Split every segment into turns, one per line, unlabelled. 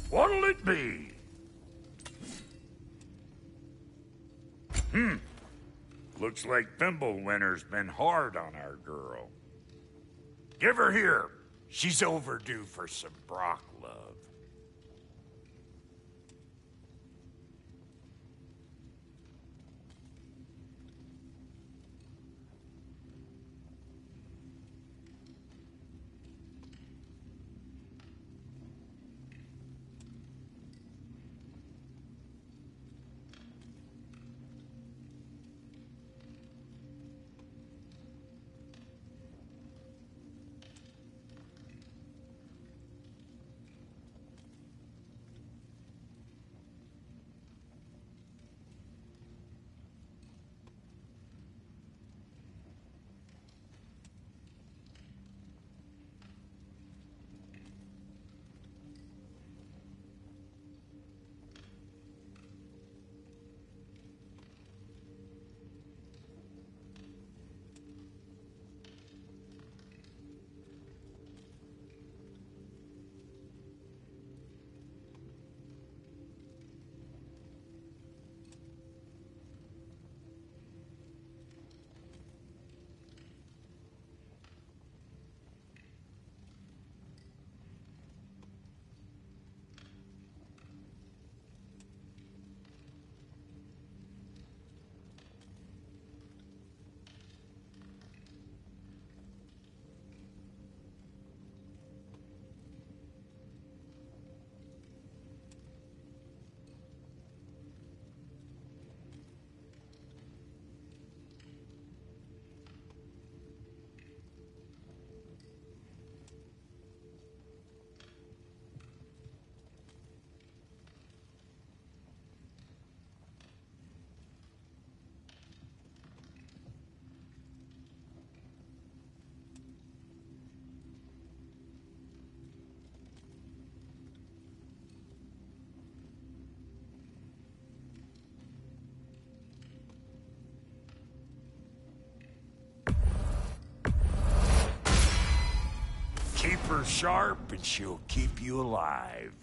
What'll it be? Looks like Thimblewinter's been hard on our girl. Give her here. She's overdue for some Brock love. Keep her sharp and she'll keep you alive.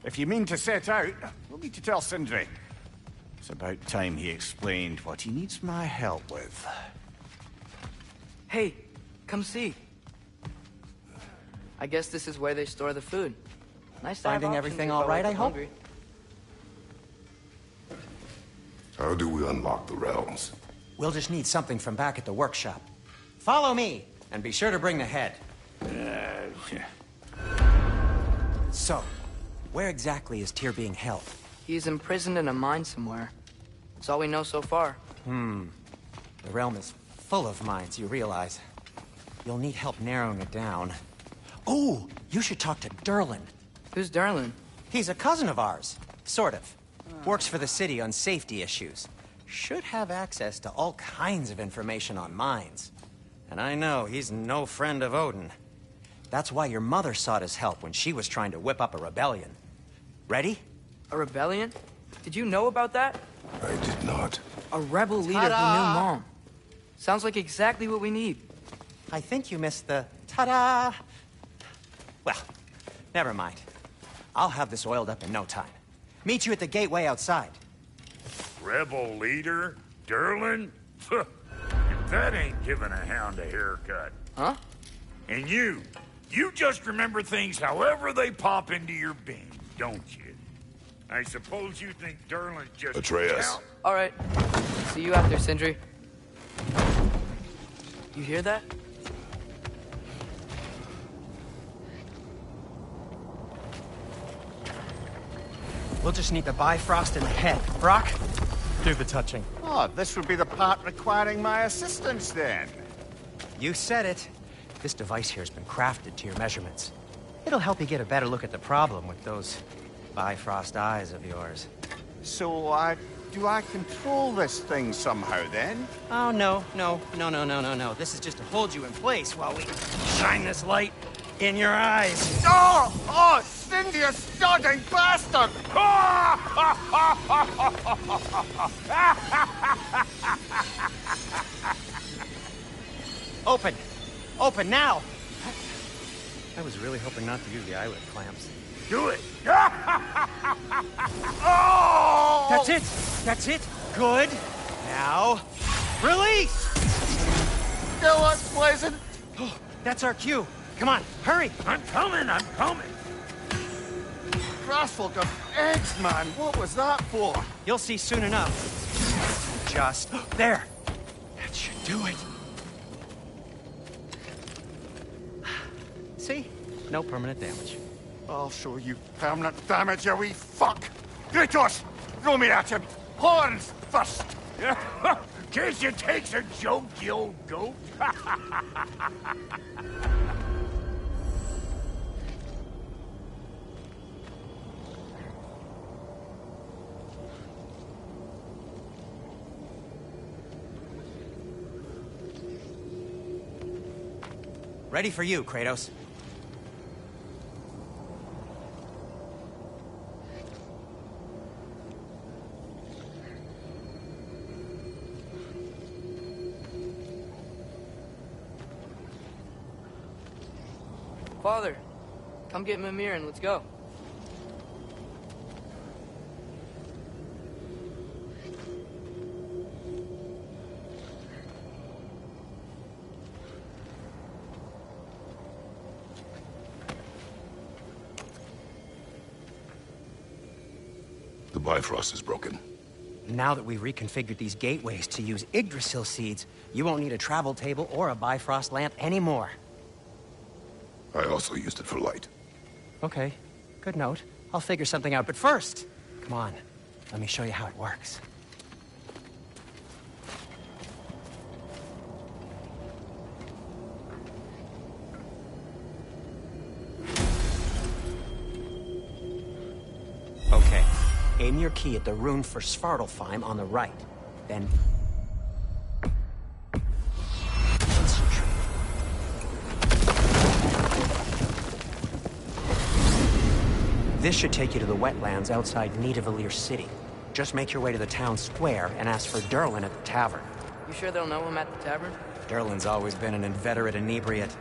If you mean to set out, we'll need to tell Sindri. It's about time he explained what he needs my help with.
Hey, come see. I guess this is where they store the food. Nice to have
Finding
options
everything
if
all
I
right,
wake
I
up
hope?
hungry.
How do we unlock the realms?
We'll just need something from back at the workshop. Follow me, and be sure to bring the head. So, where exactly is Tyr being held?
He's imprisoned in a mine somewhere. That's all we know so far.
The realm is full of mines, you realize. You'll need help narrowing it down. Oh, you should talk to Durlin.
Who's Darlin?
He's a cousin of ours. Sort of. Works for the city on safety issues. Should have access to all kinds of information on mines. And I know he's no friend of Odin. That's why your mother sought his help when she was trying to whip up a rebellion. Ready?
A rebellion? Did you know about that?
I did not.
A rebel leader who knew Mom. Sounds like exactly what we need.
I think you missed the ta-da. Well, never mind. I'll have this oiled up in no time. Meet you at the gateway outside.
Rebel leader? Durlin? If that ain't giving a hound a haircut.
Huh?
And you just remember things however they pop into your bean, don't you? I suppose you think Durlin's just...
Atreus.
All right. See you out there, Sindri. You hear that?
We'll just need the Bifrost in the head. Brock, do the touching.
Oh, this would be the part requiring my assistance, then.
You said it. This device here has been crafted to your measurements. It'll help you get a better look at the problem with those Bifrost eyes of yours.
So, do I control this thing somehow, then?
Oh, no. This is just to hold you in place while we shine this light in your eyes.
Oh, Cindy, you starting bastard!
Open! Open now! I was really hoping not to use the eyelid clamps.
Do it!
Oh!
That's it! That's it! Good! Now, release!
Still unpleasant.
Oh, that's our cue. Come on, hurry!
I'm coming!
Grassful of eggs, man. What was that for?
You'll see soon enough. Just there. That should do it. See? No permanent damage.
I'll show you permanent damage, you wee fuck! Kratos! Throw me at him! Horns first!
Case you takes a joke, you old goat.
Ready for you, Kratos.
Father, come get Mimir and let's go.
The Bifrost is broken.
Now that we've reconfigured these gateways to use Yggdrasil seeds, you won't need a travel table or a Bifrost lamp anymore.
I also used it for light.
Okay, good note. I'll figure something out, but first, come on, let me show you how it works. Okay, aim your key at the rune for Svartalfheim on the right, then... This should take you to the wetlands outside Nidavellir City. Just make your way to the town square and ask for Durlin at the tavern.
You sure they'll know him at the tavern?
Durlin's always been an inveterate inebriate.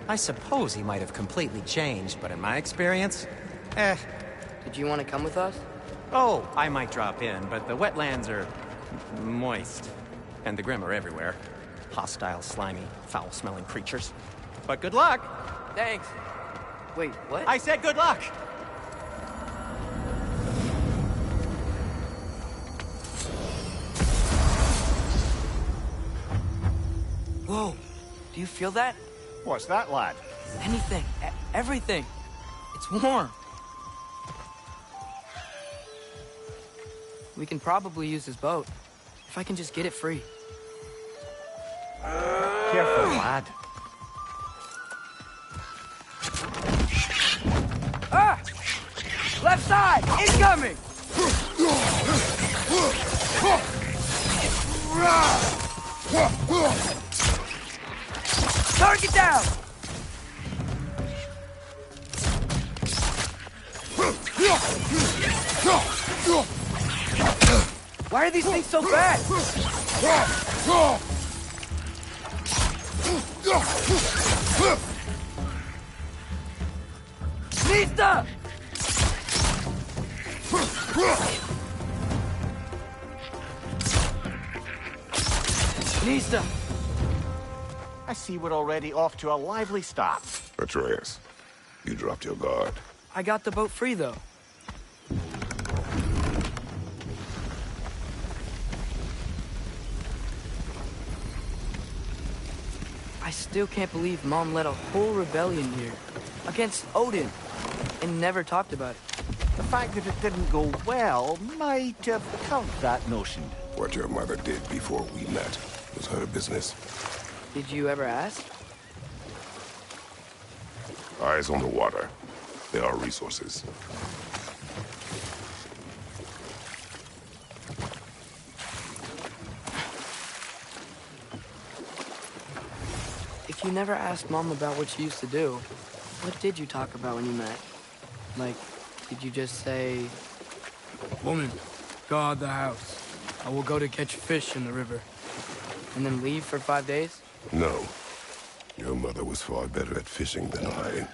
I suppose he might have completely changed, but in my experience,
Did you want to come with us?
Oh, I might drop in, but the wetlands are moist. And the Grim are everywhere. Hostile, slimy, foul-smelling creatures. But good luck!
Thanks. Wait, what?
I said good luck!
Whoa, do you feel that?
What's that, lad?
Anything, everything. It's warm. We can probably use his boat, if I can just get it free.
Careful, lad.
Ah! Left side! Incoming! Target down! Why are these things so fast? Nista! Nista!
I see we're already off to a lively start.
Atreus, you dropped your guard.
I got the boat free, though. I still can't believe Mom led a whole rebellion here. Against Odin. And never talked about it.
The fact that it didn't go well might have covered that notion.
What your mother did before we met was her business.
Did you ever ask?
Eyes on the water. There are resources.
If you never asked Mom about what she used to do, what did you talk about when you met? Like, did you just say... Woman, guard the house. I will go to catch fish in the river. And then leave for 5 days?
No. Your mother was far better at fishing than I.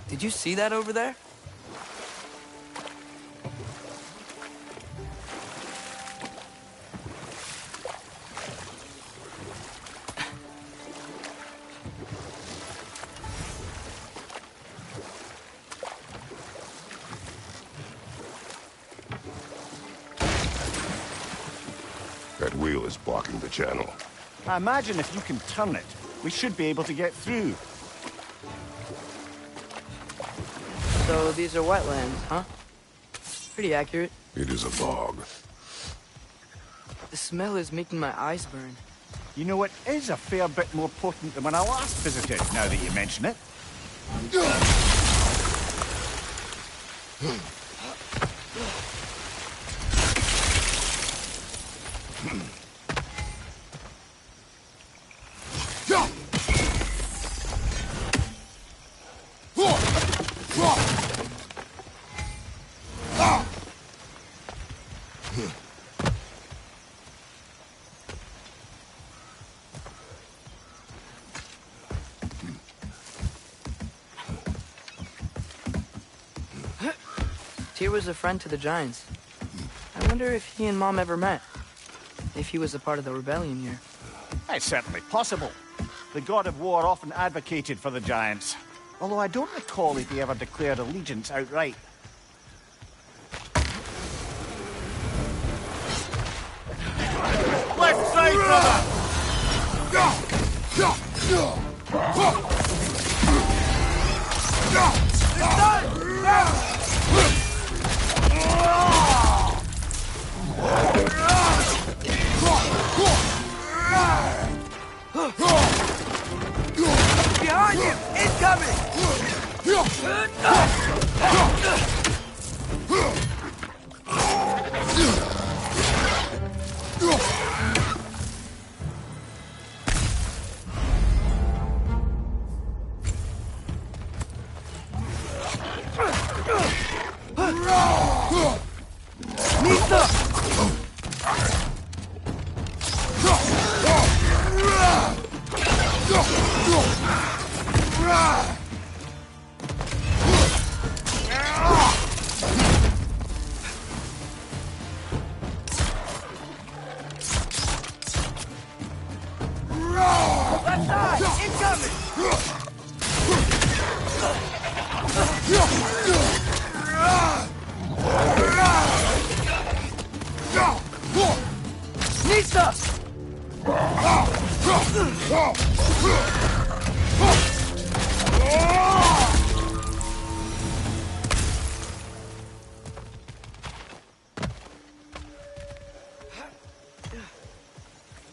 Did you see that over there?
That wheel is blocking the channel.
I imagine if you can turn it, we should be able to get through.
So these are wetlands, huh? Pretty accurate.
It is a bog.
The smell is making my eyes burn.
You know, it is a fair bit more potent than when I last visited, now that you mention it.
Tyr was a friend to the Giants. I wonder if he and Mom ever met. If he was a part of the rebellion here.
It's certainly possible. The god of war often advocated for the Giants. Although I don't recall if he ever declared allegiance outright. Left side, brother!
Behind you! Incoming!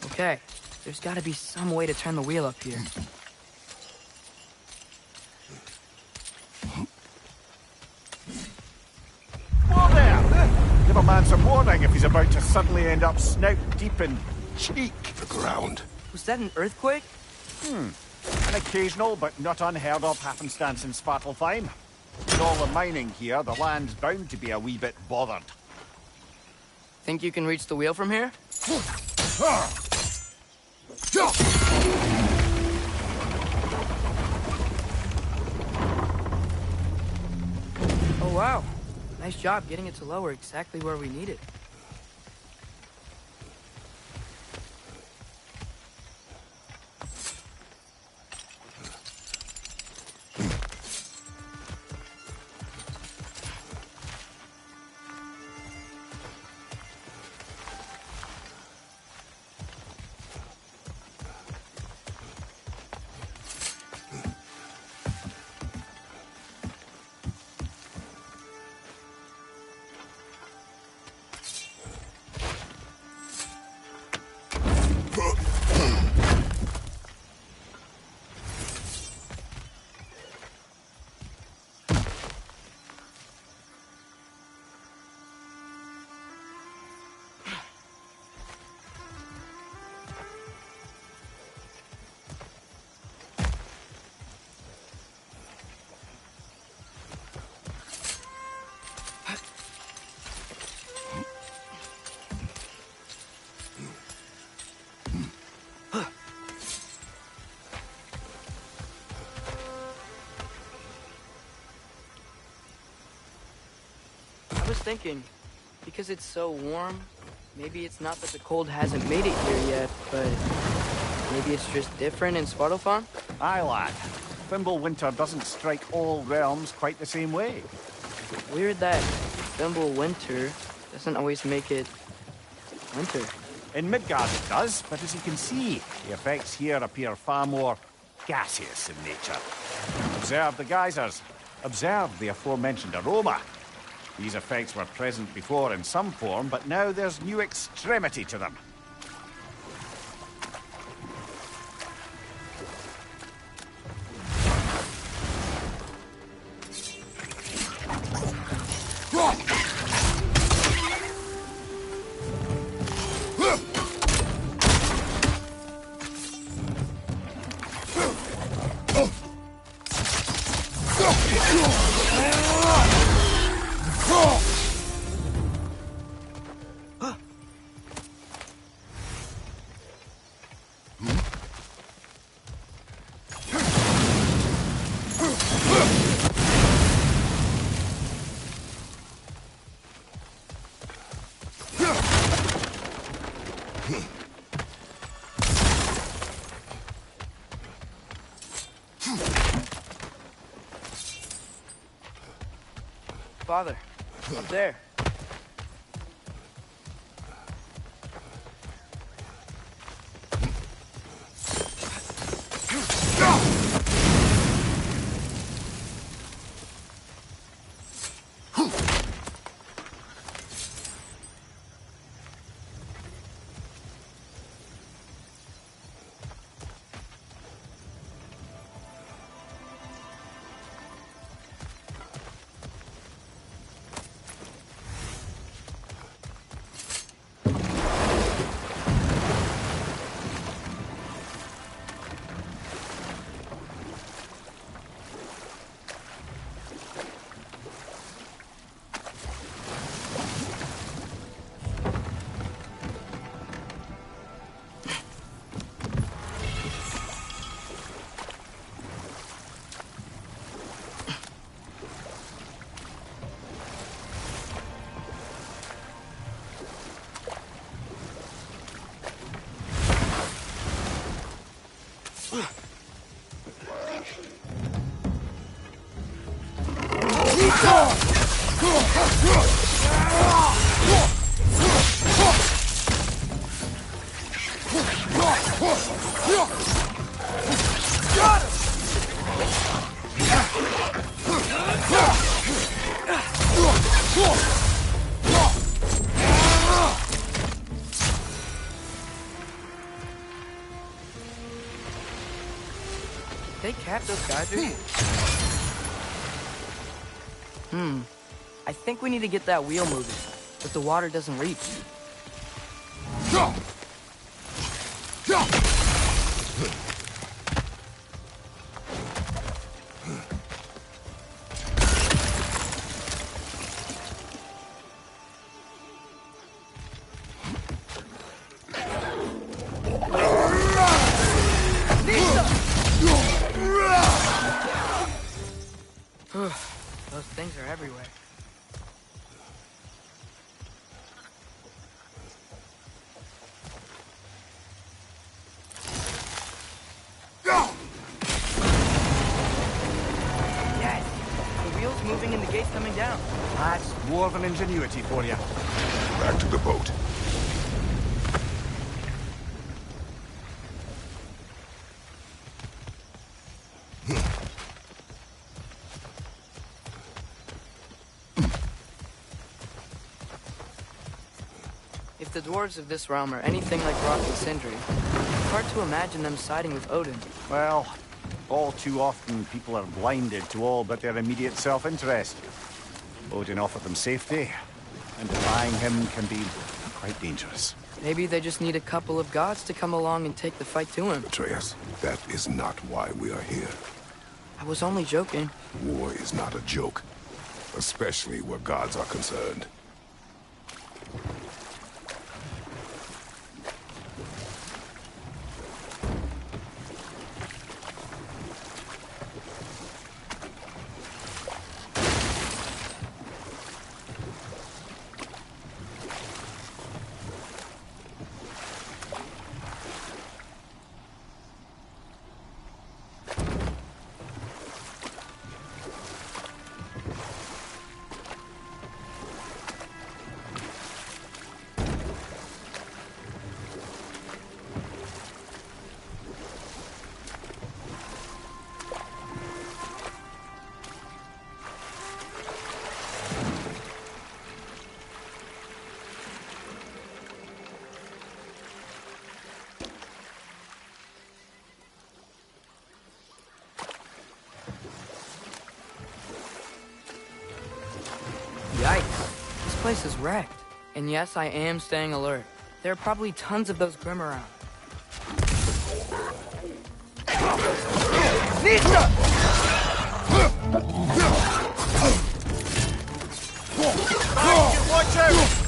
Okay, there's gotta be some way to turn the wheel up here.
wants a warning if he's about to suddenly end up snout deep in cheek.
The ground.
Was that an earthquake?
An occasional but not unheard of happenstance in Svartalfheim. With all the mining here, the land's bound to be a wee bit bothered.
Think you can reach the wheel from here? Oh wow. Nice job getting it to lower exactly where we need it. I was thinking, because it's so warm, maybe it's not that the cold hasn't made it here yet, but maybe it's just different in Svartalfheim?
Aye, lad. Thimble winter doesn't strike all realms quite the same way.
Weird that Thimble winter doesn't always make it winter.
In Midgard it does, but as you can see, the effects here appear far more gaseous in nature. Observe the geysers. Observe the aforementioned aroma. These effects were present before in some form, but now there's new extremity to them.
Father, up there. They capped those geysers? I think we need to get that wheel moving. but the water doesn't reach. Those things are everywhere. Yes! The wheel's moving and the gate's coming down.
That's more than ingenuity for you.
Back to the boat.
If the dwarves of this realm are anything like Rock and Sindri, it's hard to imagine them siding with Odin.
Well, all too often people are blinded to all but their immediate self-interest. Odin offered them safety, and defying him can be quite dangerous.
Maybe they just need a couple of gods to come along and take the fight to him.
Atreus, that is not why we are here.
I was only joking.
War is not a joke, especially where gods are concerned.
Yikes. This place is wrecked. And yes, I am staying alert. There are probably tons of those Grim around.
Watch out!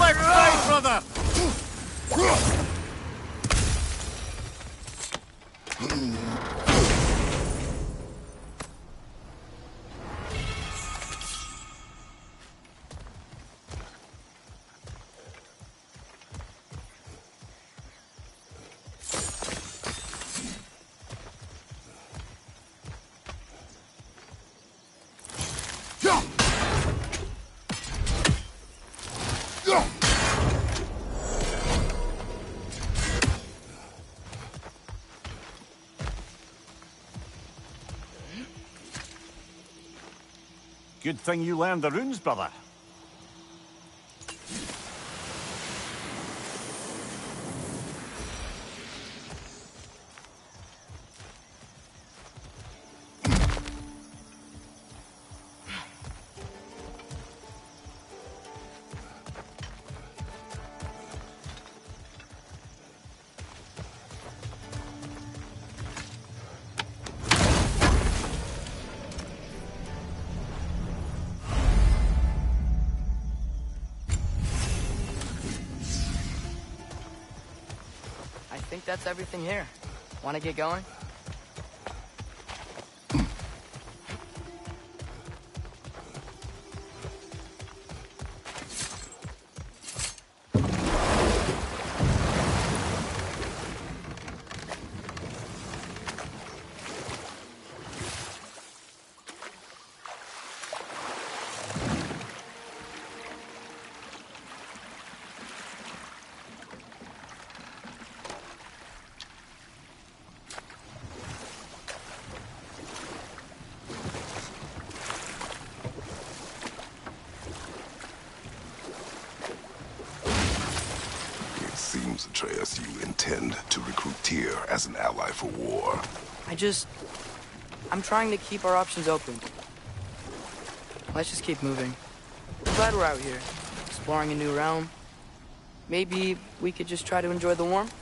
Left side, brother! Good thing you learned the runes, brother.
I think that's everything here. Want to get going?
Seems, Atreus, you intend to recruit Tyr as an ally for war.
I'm trying to keep our options open. Let's just keep moving. I'm glad we're out here, exploring a new realm. Maybe we could just try to enjoy the warmth?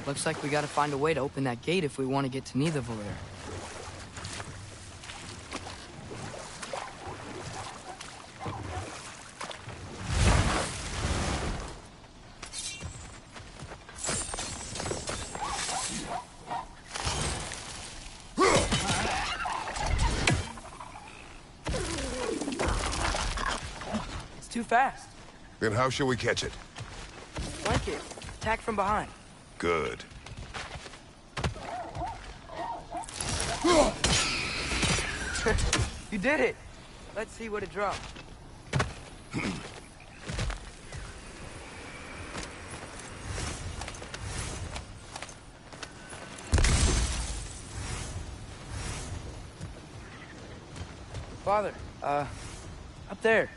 Looks like we gotta find a way to open that gate if we want to get to Nidavellir. Too fast.
Then how shall we catch it?
Flank it. Attack from behind.
Good.
You did it. Let's see what it dropped. Father, up there.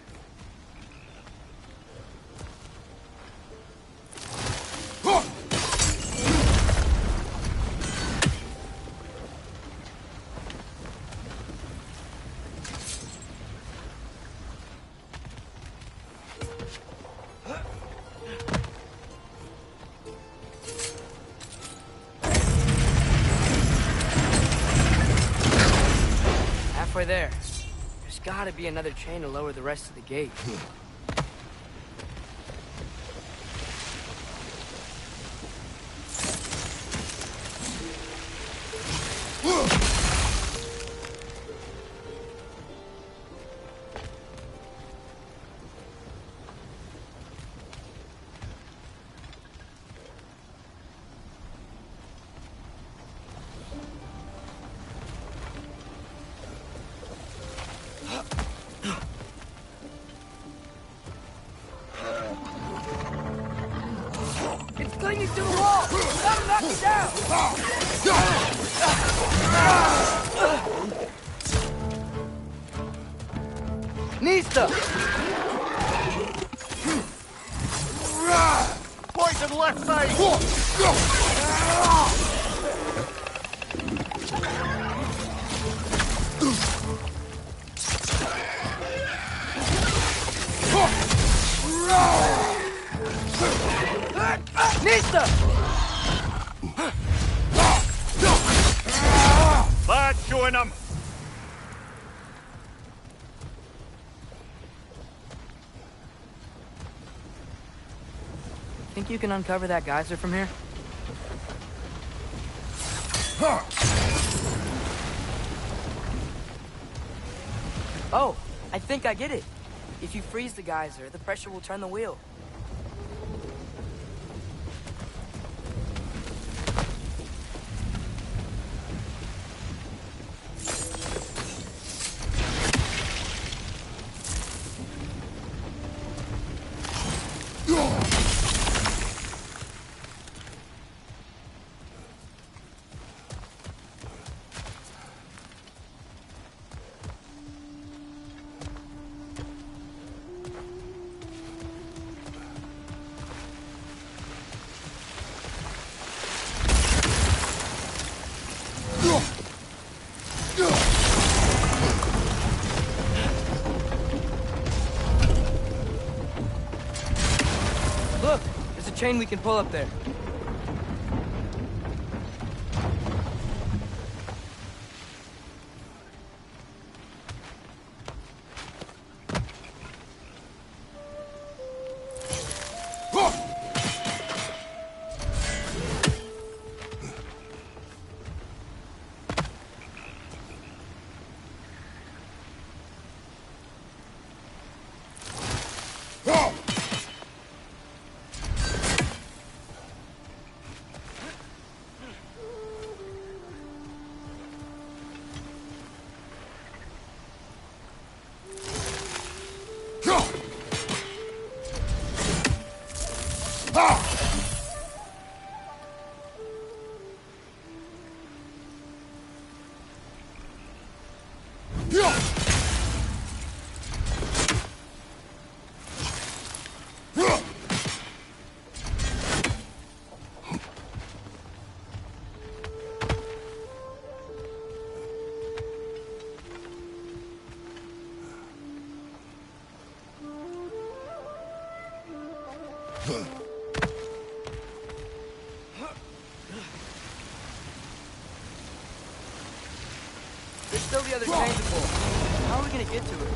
Halfway there. There's gotta be another chain to lower the rest of the gate. It's clinging to the wall! Gotta knock it down! Nista!
Poison left side!
Nista!
following them!
Think you can uncover that geyser from here? Oh, I think I get it. If you freeze the geyser, the pressure will turn the wheel. Look, there's a chain we can pull up there. There's still the other chain to pull. How are we gonna get to it?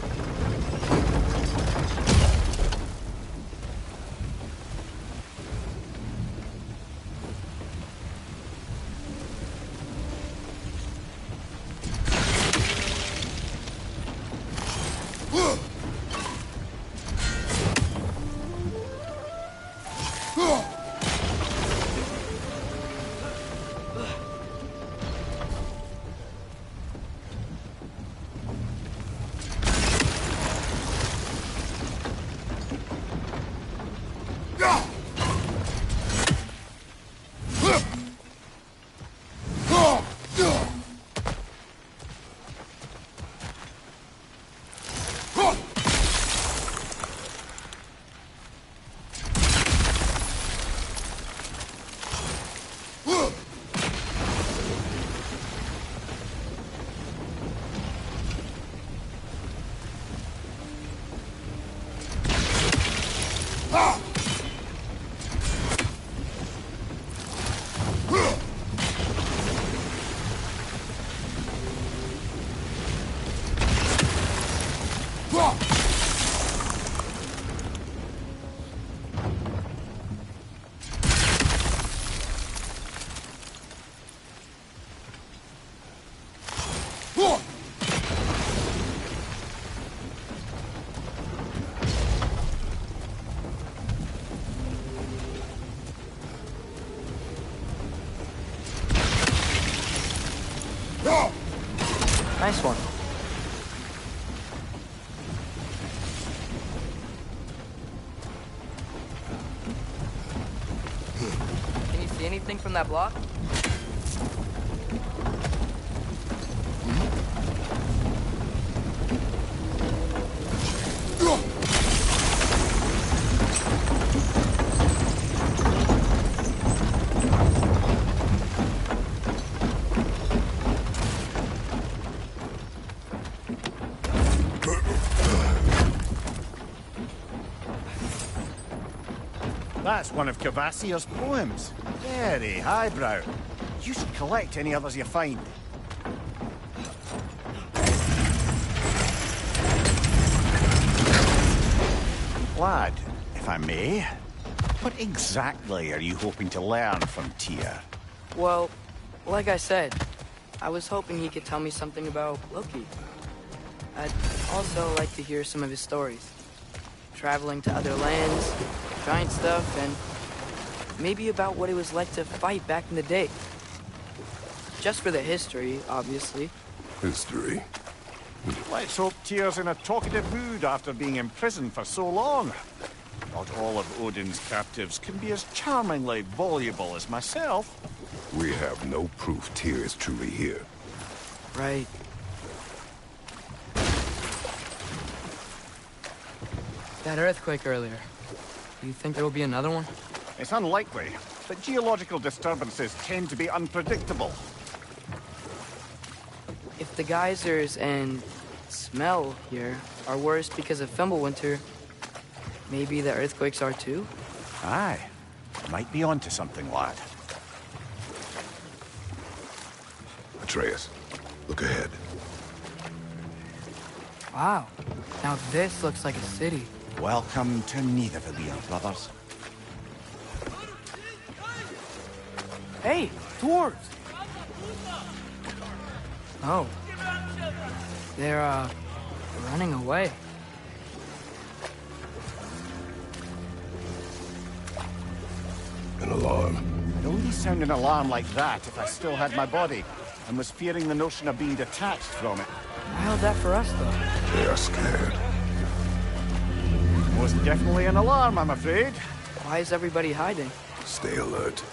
Nice one. Can you see anything from that block?
That's one of Cavassier's poems. Very highbrow. You should collect any others you find. lad, if I may. What exactly are you hoping to learn from Tyr?
Well, like I said, I was hoping he could tell me something about Loki. I'd also like to hear some of his stories. Traveling to other lands, giant stuff, and maybe about what it was like to fight back in the day. Just for the history, obviously.
History.
Let's hope Tyr's in a talkative mood after being imprisoned for so long. Not all of Odin's captives can be as charmingly voluble as myself.
We have no proof Tyr is truly here.
Right. That earthquake earlier. Do you think there will be another one?
It's unlikely, but geological disturbances tend to be unpredictable.
If the geysers and smell here are worse because of Fimbulwinter, maybe the earthquakes are too?
Aye. Might be onto something, lad.
Atreus, look ahead.
Wow. Now this looks like a city.
Welcome to Nidavellir, brothers.
Hey, dwarves! Oh. They're, running away.
An alarm.
I'd only sound an alarm like that if I still had my body, and was fearing the notion of being detached from it.
I held that for us, though.
They are scared.
Most definitely an alarm, I'm afraid.
Why is everybody hiding?
Stay alert.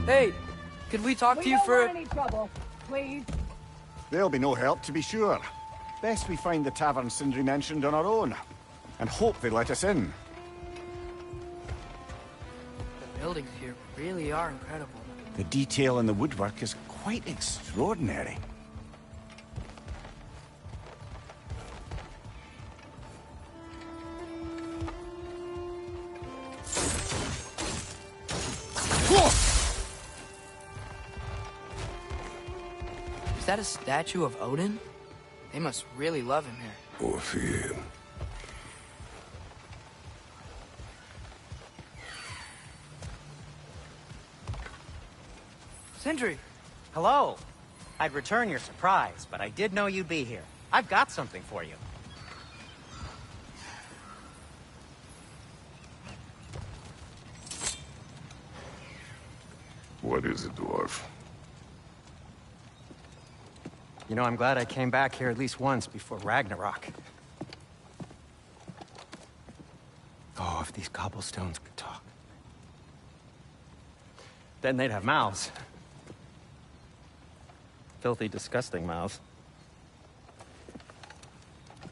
Hey, could we talk to you for...
any trouble, please.
There'll be no help, to be sure. Best we find the tavern Sindri mentioned on our own, and hope they let us in.
The buildings here really are incredible.
The detail in the woodwork is quite extraordinary.
Is that a statue of Odin? They must really love him here.
Or fear him.
Sindri!
Hello. I'd return your surprise, but I did know you'd be here. I've got something for you.
What is it, dwarf?
You know, I'm glad I came back here at least once before Ragnarok. Oh, if these cobblestones could talk. Then they'd have mouths. Filthy, disgusting mouths.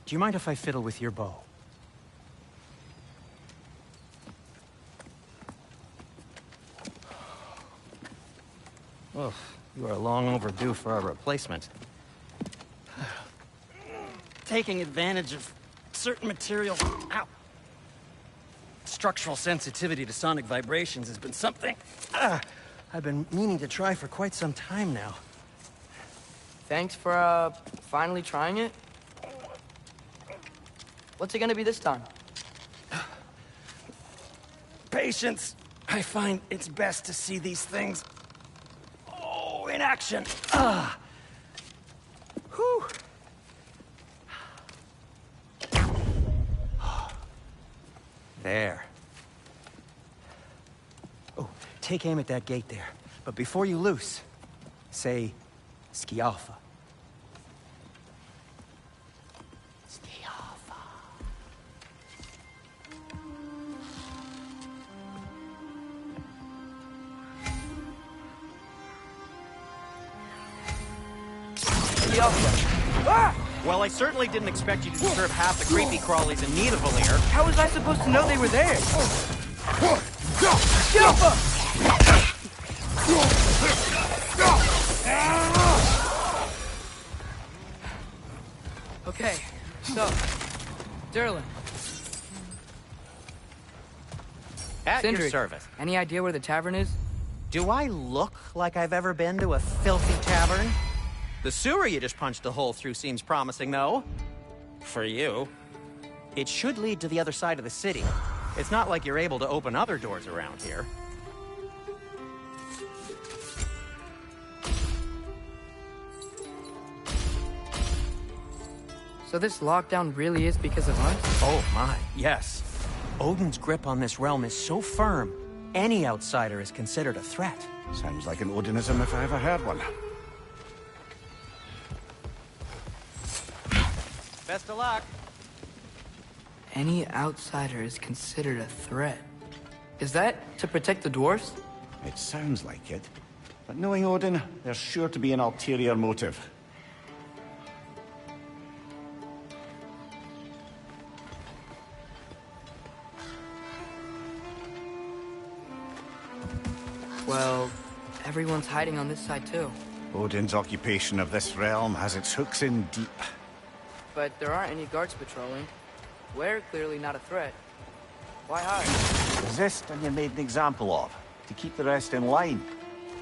Do you mind if I fiddle with your bow? Oh, you are long overdue for a replacement. Taking advantage of certain materials. Ow! Structural sensitivity to sonic vibrations has been something I've been meaning to try for quite some time now.
Thanks for, finally trying it. What's it gonna be this time?
Patience. I find it's best to see these things, in action. Whew. There. Oh, take aim at that gate there. But before you loose, say, Skialfa. Skialfa.
Ah!
Well, I certainly didn't expect you to disturb half the creepy crawlies in Nidavellir.
How was I supposed to know they were there? Yelpa! Okay, so, Derlin,
At your
Sindri,
service.
any idea where the tavern is?
Do I look like I've ever been to a filthy tavern? The sewer you just punched a hole through seems promising, though. For you. It should lead to the other side of the city. It's not like you're able to open other doors around here.
So this lockdown really is because of us?
Oh my, yes. Odin's grip on this realm is so firm, any outsider is considered a threat.
Sounds like an Odinism if I ever heard one.
Best of luck.
Any outsider is considered a threat. Is that to protect the dwarfs?
It sounds like it. But knowing Odin, there's sure to be an ulterior motive.
Well, everyone's hiding on this side too.
Odin's occupation of this realm has its hooks in deep.
But there aren't any guards patrolling. We're clearly not a threat. Why hide?
Resist and you're made an example of, to keep the rest in line.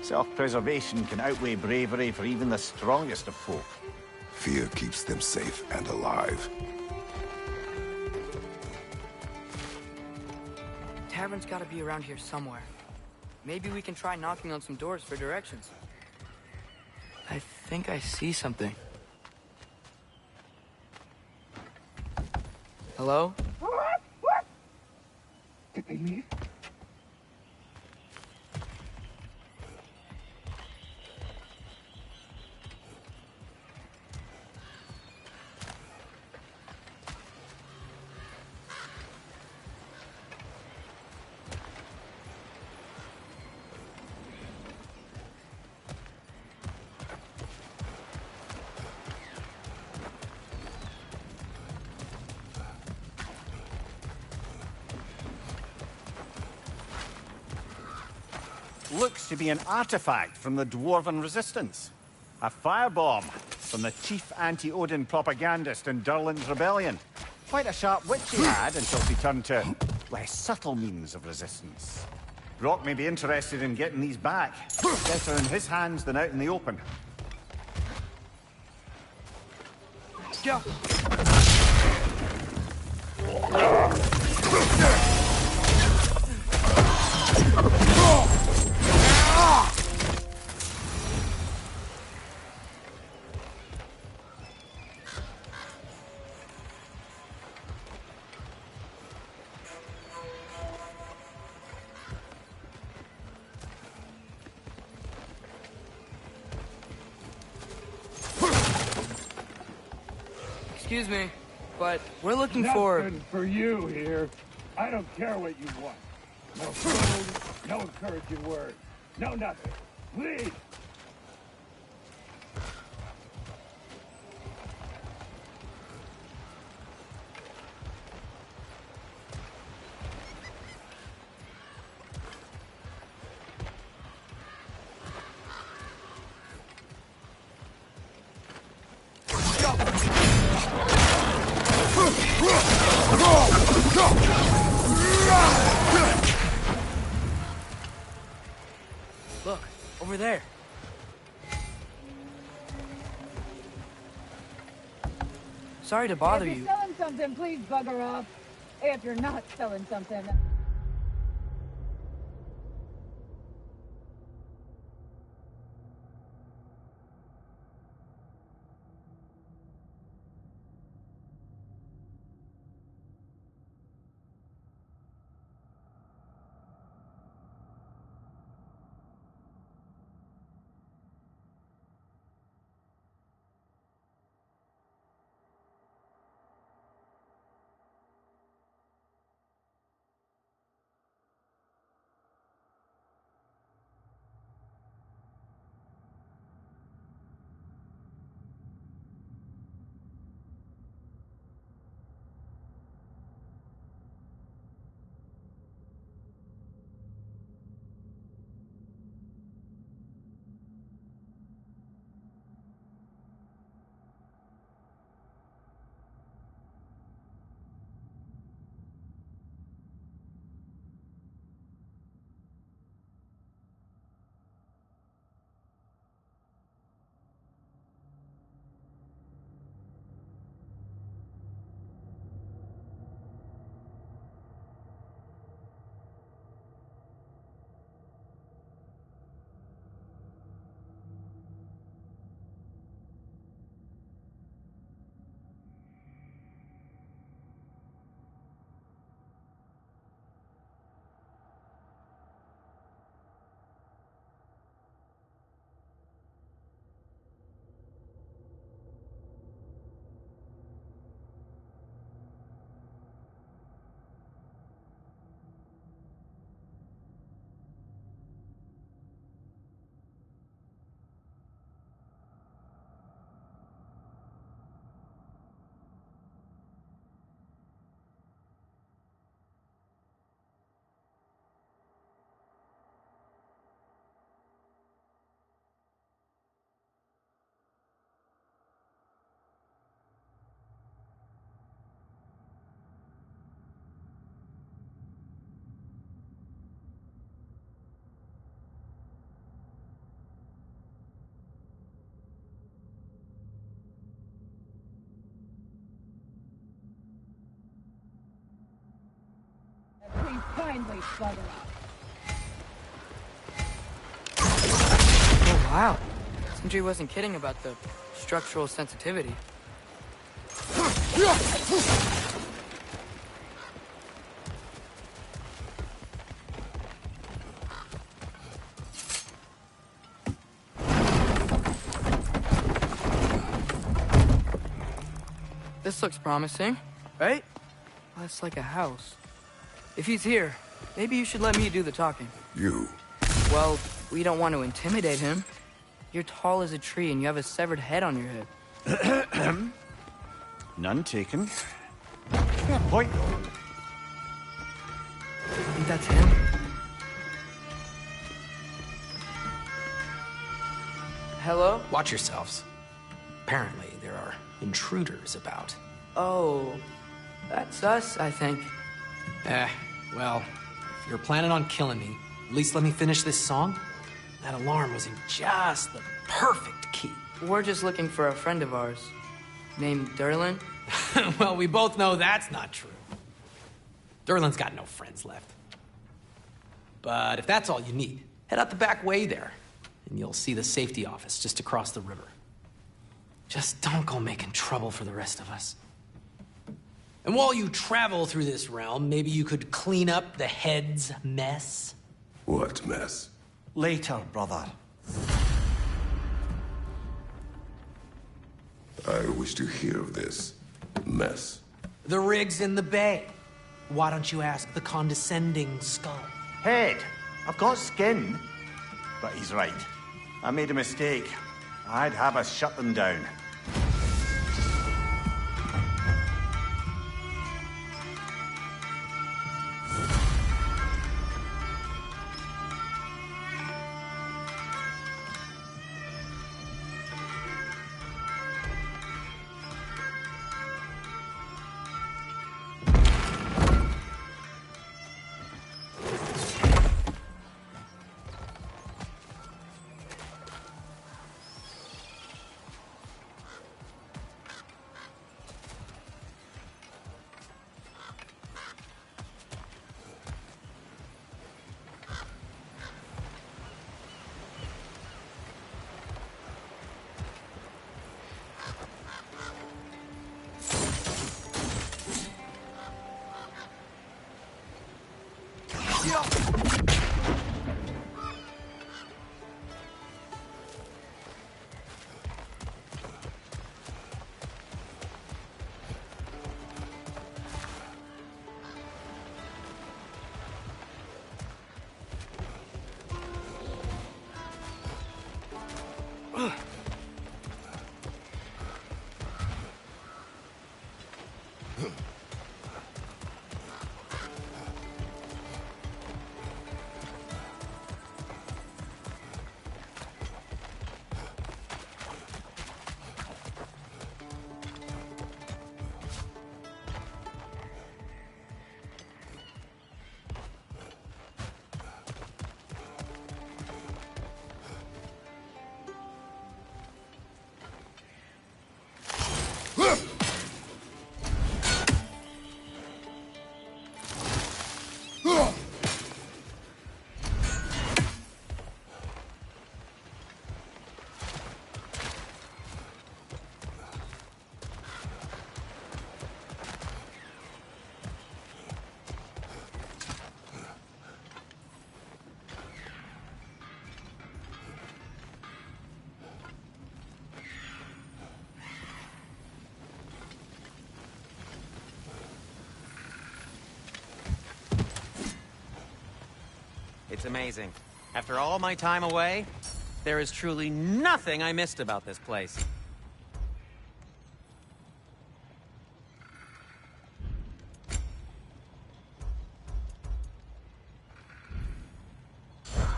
Self-preservation can outweigh bravery for even the strongest of folk.
Fear keeps them safe and alive.
Tavern's gotta be around here somewhere. Maybe we can try knocking on some doors for directions. I think I see something. Hello?
Did they leave?
Looks to be an artifact from the Dwarven Resistance. A firebomb from the chief anti-Odin propagandist in Durlin's rebellion. Quite a sharp wit she had until she turned to less subtle means of resistance. Brock may be interested in getting these back. Better in his hands than out in the open.
Go! Excuse me, but we're looking for...
Nothing for you here. I don't care what you want. No food, no encouraging words, no nothing. Leave!
Look, over there. Sorry to bother
If
you.
you're selling something, please bugger off. If you're not selling something, kindly bugger off.
Oh, wow. Sindri wasn't kidding about the structural sensitivity. This looks promising, right? Well, it's like a house. If he's here, maybe you should let me do the talking.
You.
Well, we don't want to intimidate him. You're tall as a tree and you have a severed head on your head.
None taken. Fair point, though.
Think that's him? Hello?
Watch yourselves. Apparently, there are intruders about.
Oh, that's us, I think.
Well, if you're planning on killing me, at least let me finish this song. That alarm was in just the perfect key.
We're just looking for a friend of ours named Derlin.
Well, we both know that's not true. Derlin's got no friends left. But if that's all you need, head out the back way there, and you'll see the safety office just across the river. Just don't go making trouble for the rest of us. And while you travel through this realm, maybe you could clean up the head's mess?
What mess?
Later, brother.
I wish to hear of this mess.
The rig's in the bay. Why don't you ask the condescending skull?
Head. I've got skin. But he's right. I made a mistake. I'd have us shut them down.
It's amazing. After all my time away, there is truly nothing I missed about this place.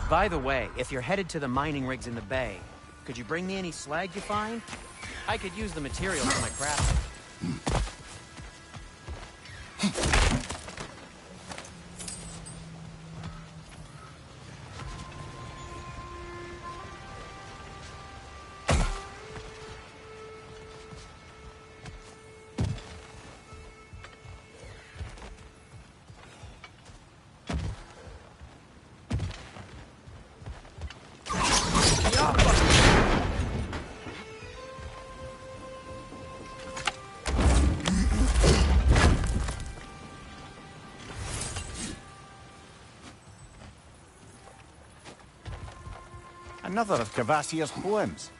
By the way, if you're headed to the mining rigs in the bay, could you bring me any slag you find? I could use the material for my craft.
Another of Cavassier's poems.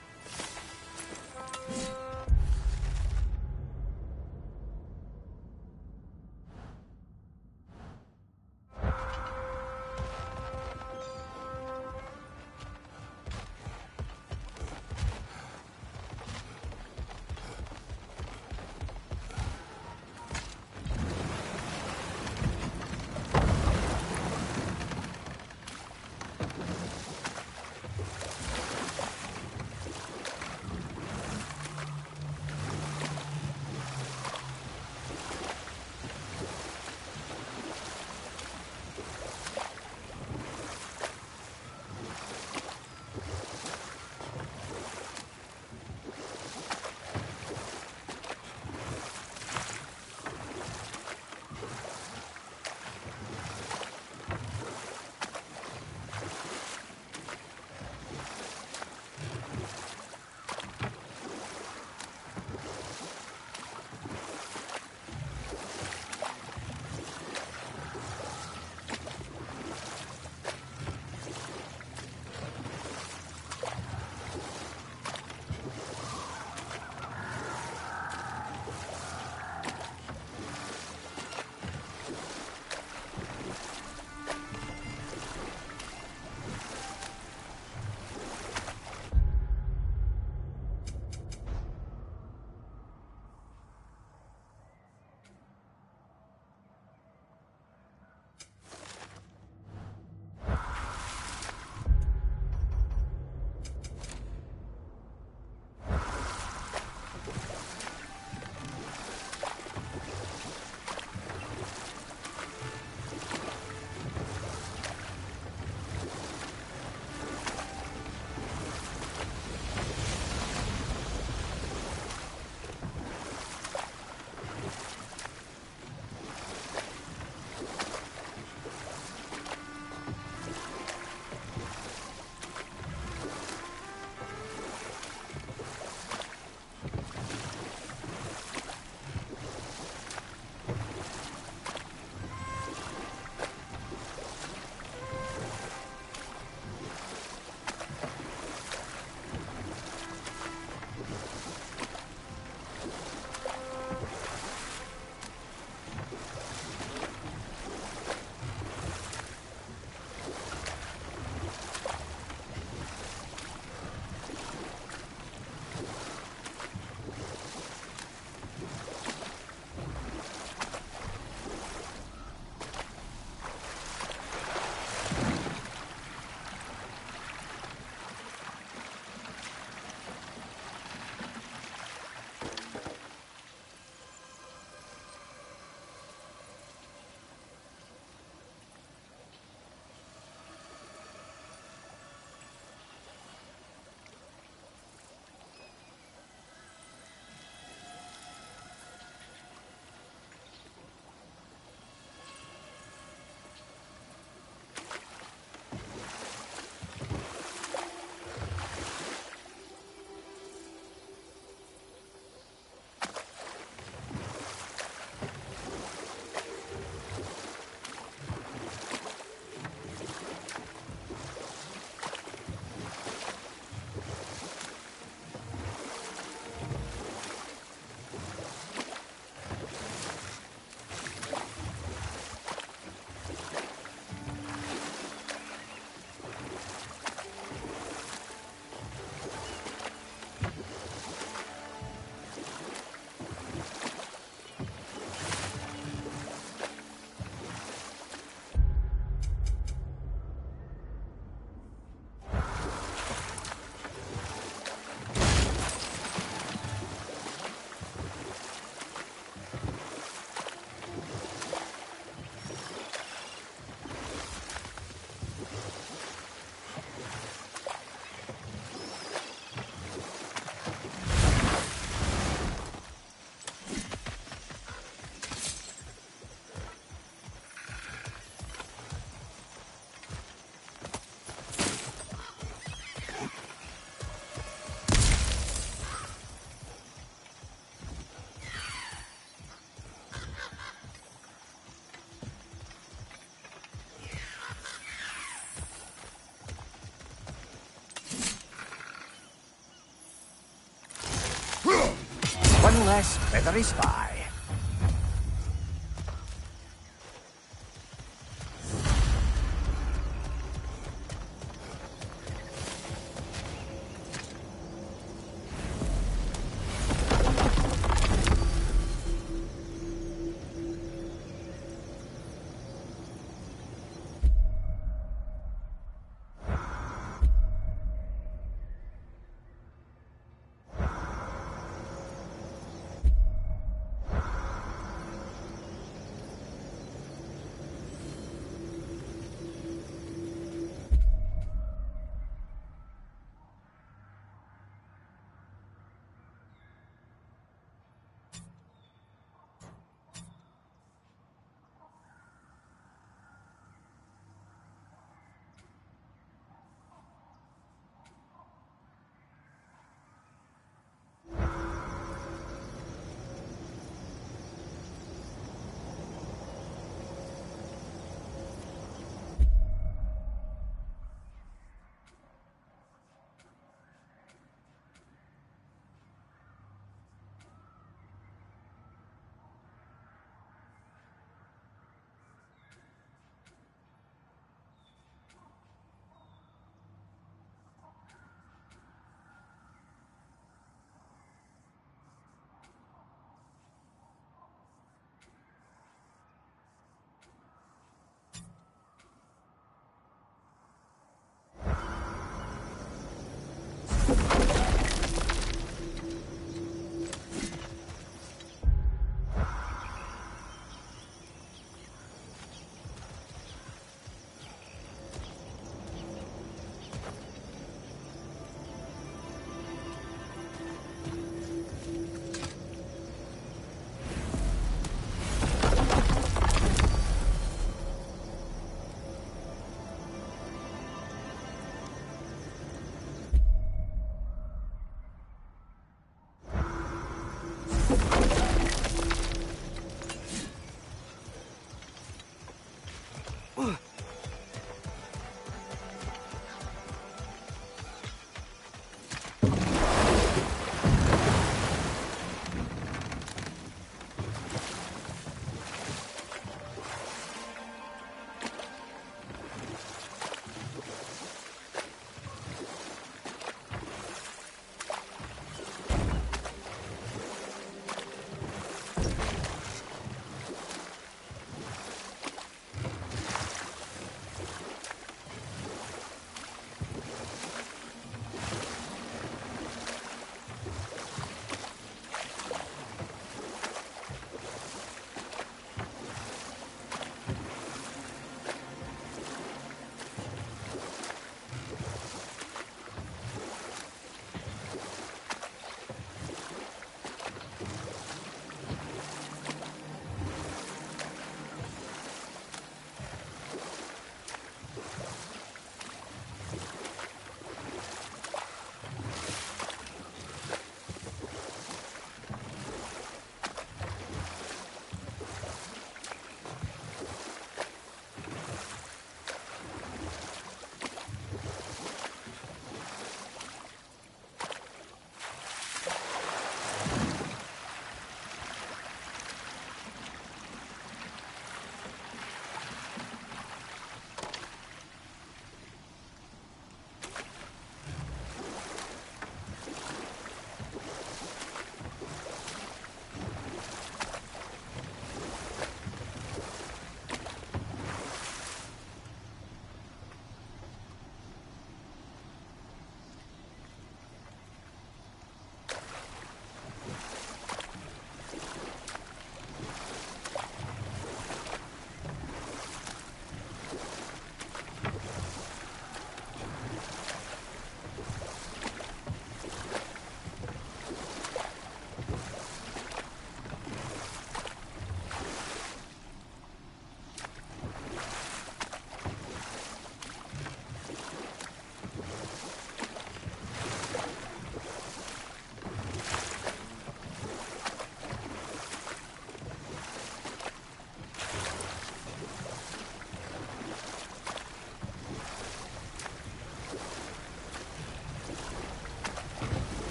One less feathery spy.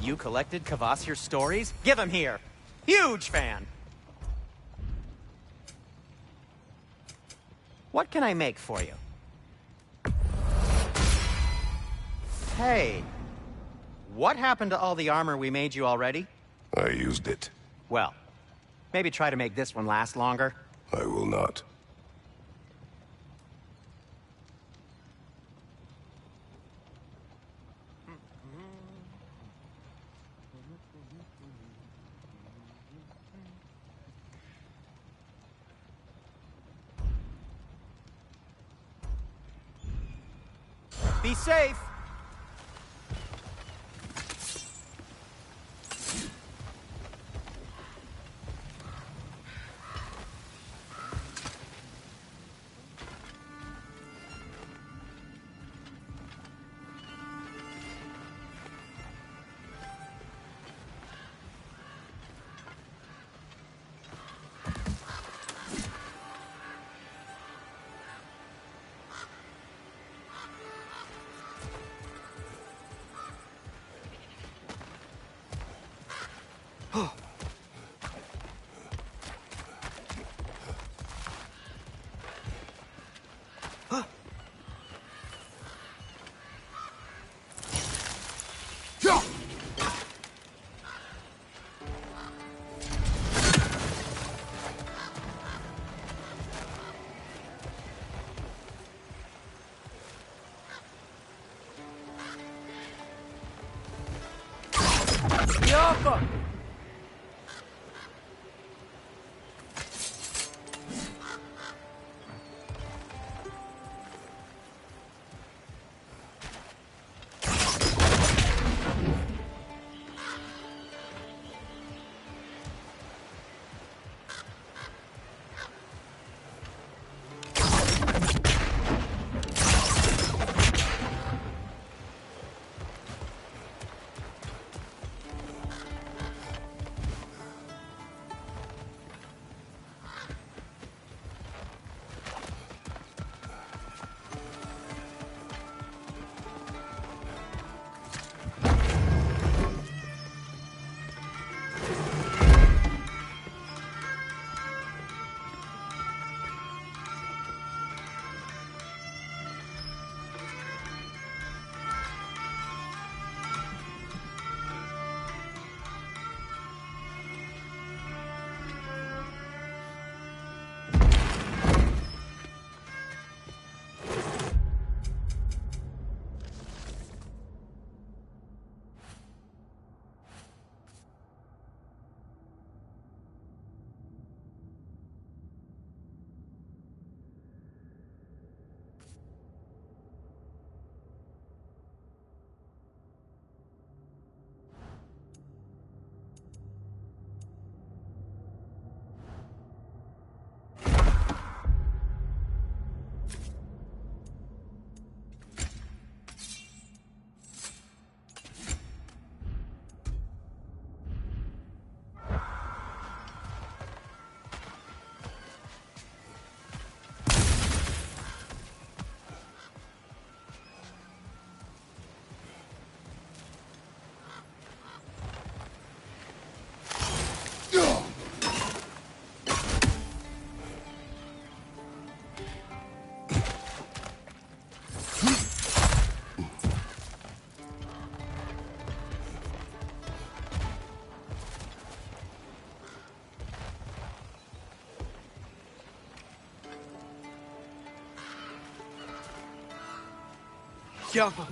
You collected Kvasir's stories? Give them here. Huge fan. What can I make for you? Hey, what happened to all the armor we made you already?
I used it.
Well, maybe try to make this one last longer.
I will not.
Be safe.
Yoppa! Yoppa!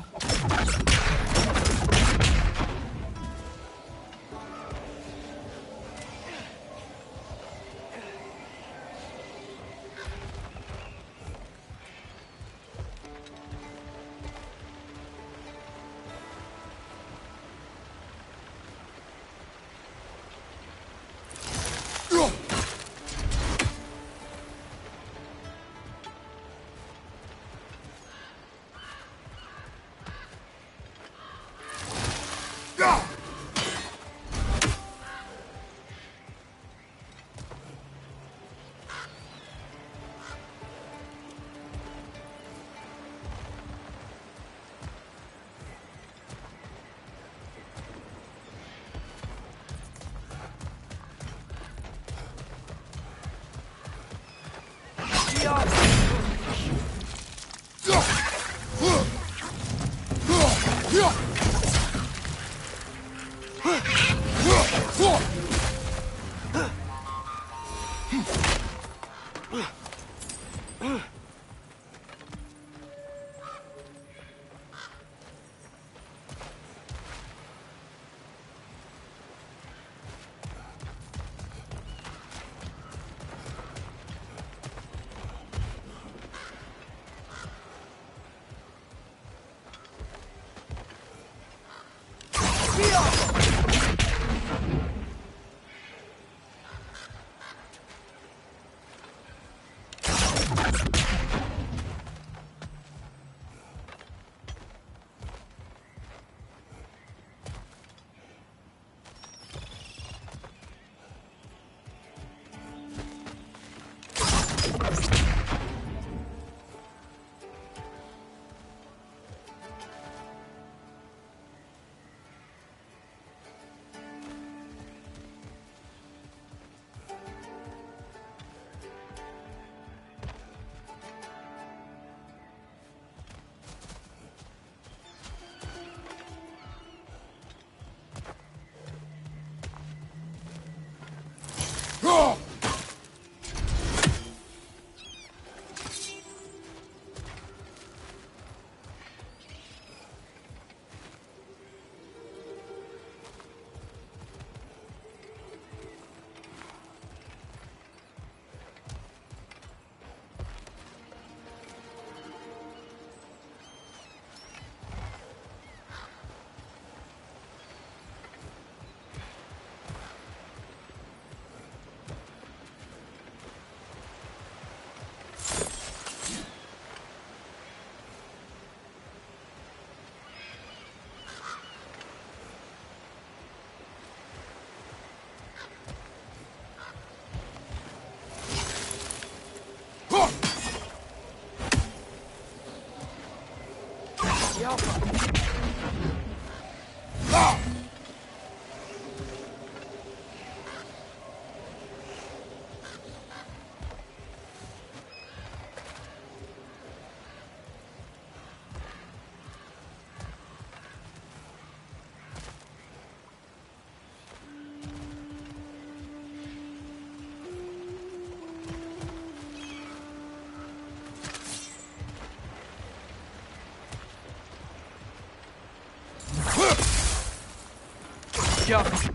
go.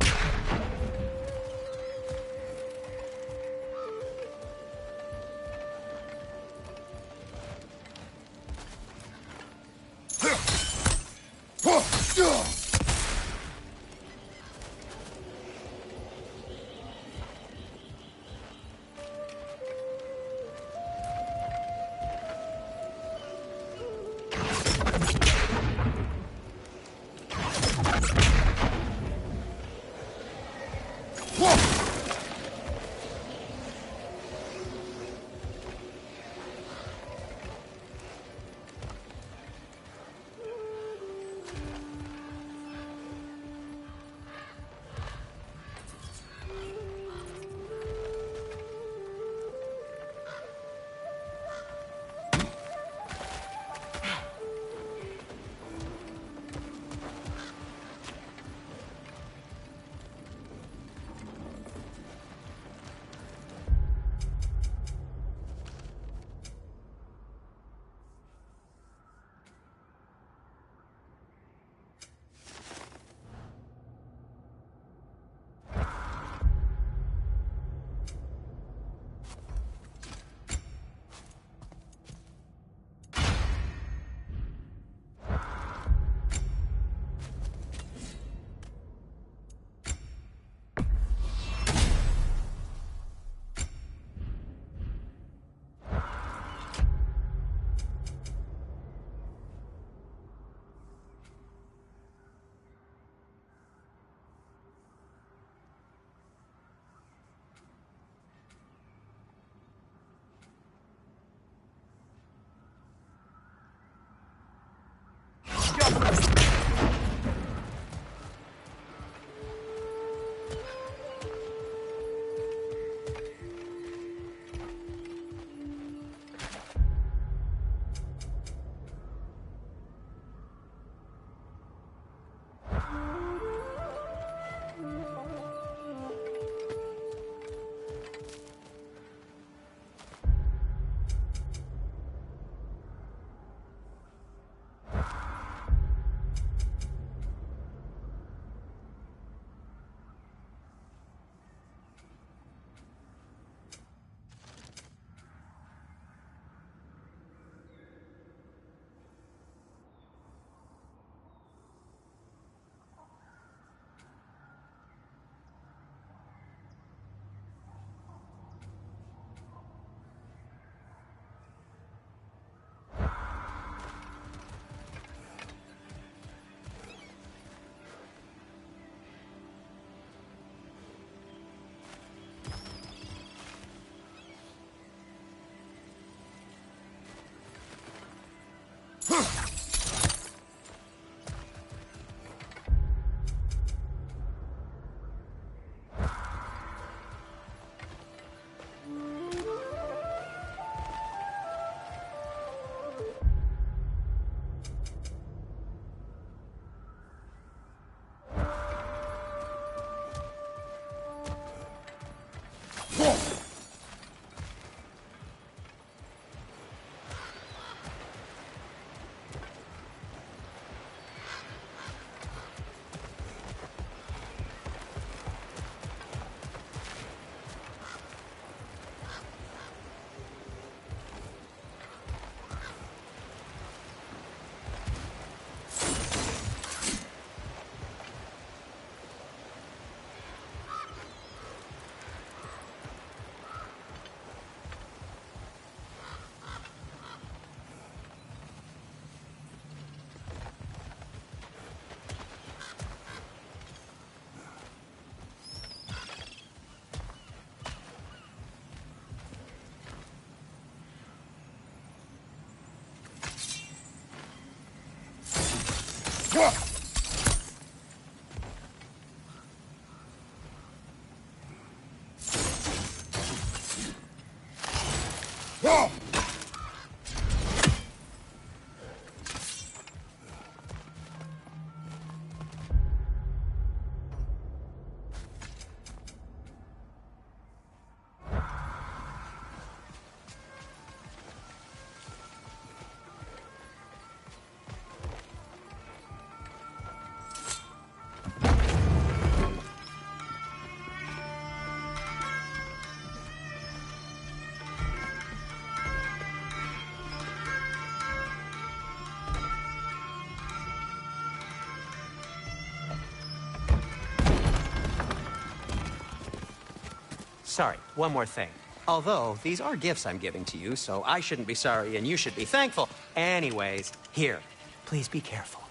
sorry, one more thing. Although, these are gifts I'm giving to you, so I shouldn't be sorry and you should be thankful. Anyways, here, please be careful.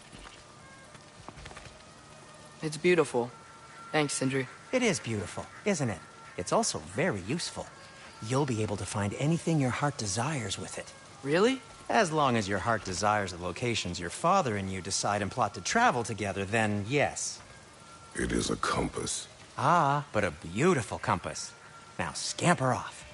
It's beautiful. Thanks, Sindri.
It is beautiful, isn't it? It's also very useful. You'll be able to find anything your heart desires with it.
Really?
As long as your heart desires the locations your father and you decide and plot to travel together, then yes.
It is a compass.
Ah, but a beautiful compass. Now scamper off.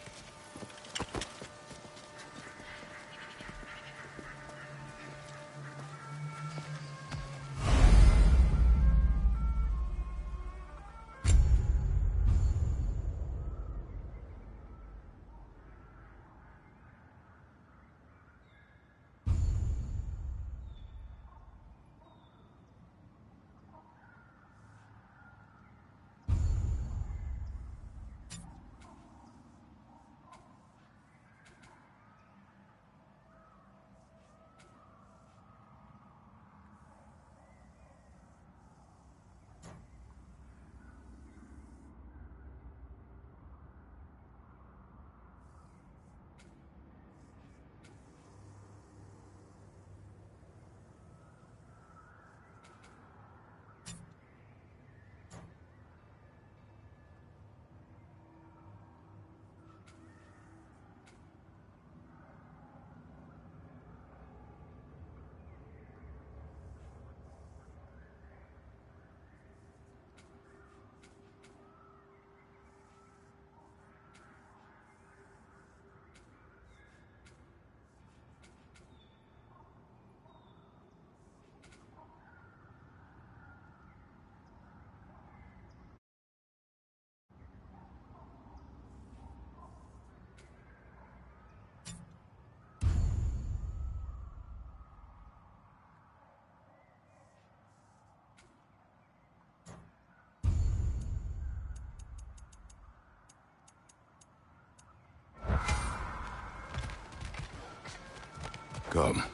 Come.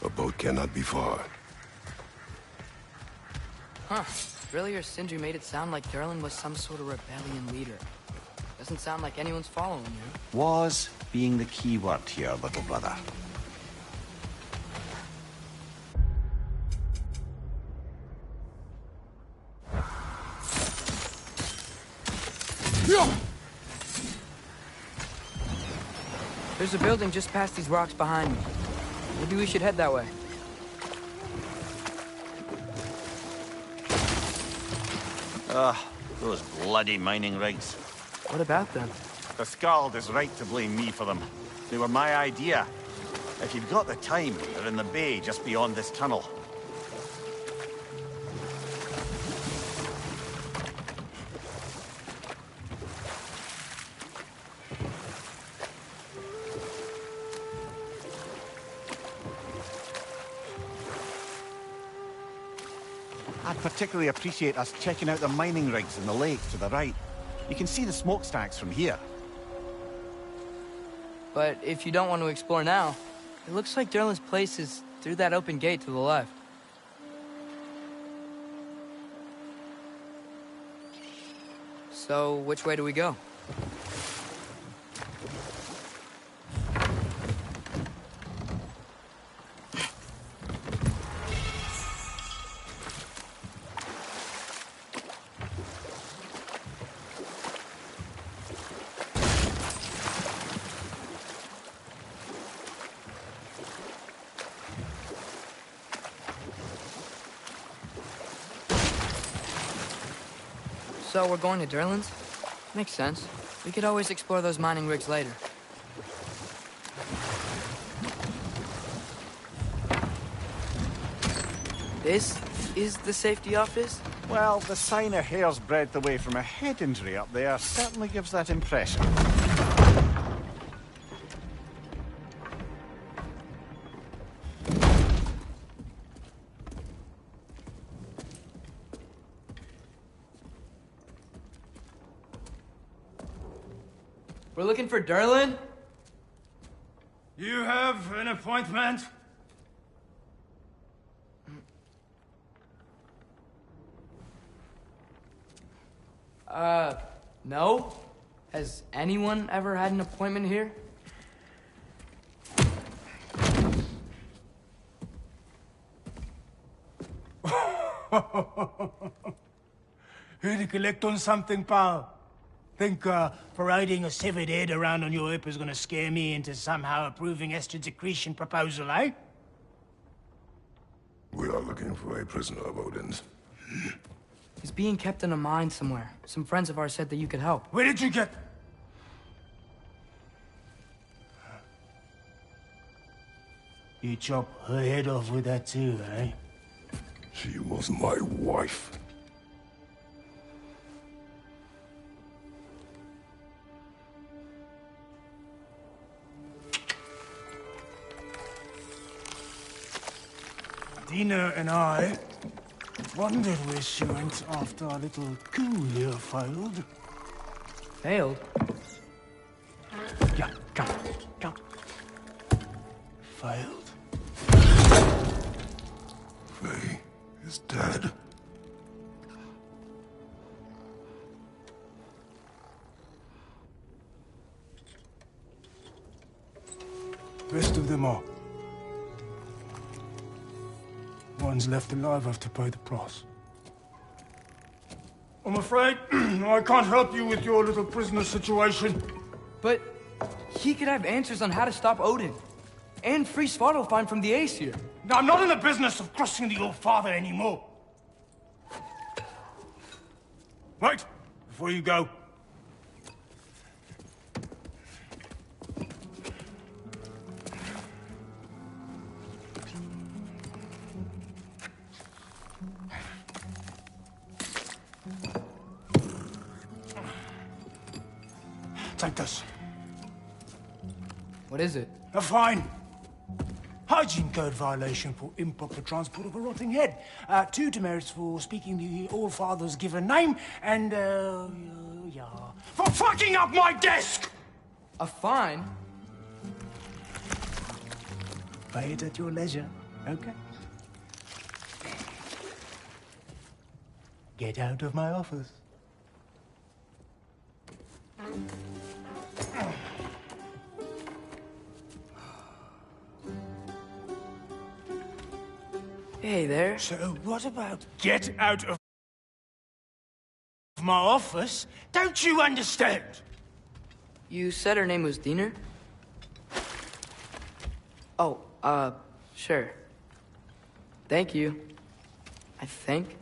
A boat cannot be far.
Huh. Earlier, Sindri made it sound like Durlin was some sort of rebellion leader. Doesn't sound like anyone's following you.
Was being the key word here, little brother.
There's a building just past these rocks behind me. Maybe we should head that way.
Those bloody mining rigs.
What about them?
The Skald is right to blame me for them. They were my idea. If you've got the time, they're in the bay just beyond this tunnel. I'd particularly appreciate us checking out the mining rigs in the lake to the right. You can see the smokestacks from here.
But if you don't want to explore now, it looks like Durlin's place is through that open gate to the left. So, which way do we go? So we're going to Durlin's? Makes sense. We could always explore those mining rigs later. This is the safety office?
Well, the sign a hair's breadth away from a head injury up there certainly gives that impression.
We're looking for Durlin?
You have an appointment?
No? Has anyone ever had an appointment here?
Here to collect on something, pal? Think, parading a severed head around on your hip is gonna scare me into somehow approving Esther's accretion proposal, eh?
We are looking for a prisoner of Odin's.
He's being kept in a mine somewhere. Some friends of ours said that you could help.
Where did you get... You chop her head off with that too, eh?
She was my wife.
Dina and I wondered where she went after our little coup here failed.
Failed?
Yeah, come. Failed.
Faye is dead.
Rest of them are. One's left alive have to pay the price. I'm afraid I can't help you with your little prisoner situation.
But he could have answers on how to stop Odin. And free Svartalfheim from the Aesir.
I'm not in the business of crossing the old father anymore. Wait, before you go. Take this.
What is it?
A fine. Hygiene code violation for improper transport of a rotting head. 2 demerits for speaking the All-Father's given name, and, yeah... for fucking up my desk!
A fine?
Pay it at your leisure, okay? Get out of my office.
Hey there.
So what about get out of my office? Don't you understand?
You said her name was Diener? Oh, sure. Thank you. I think.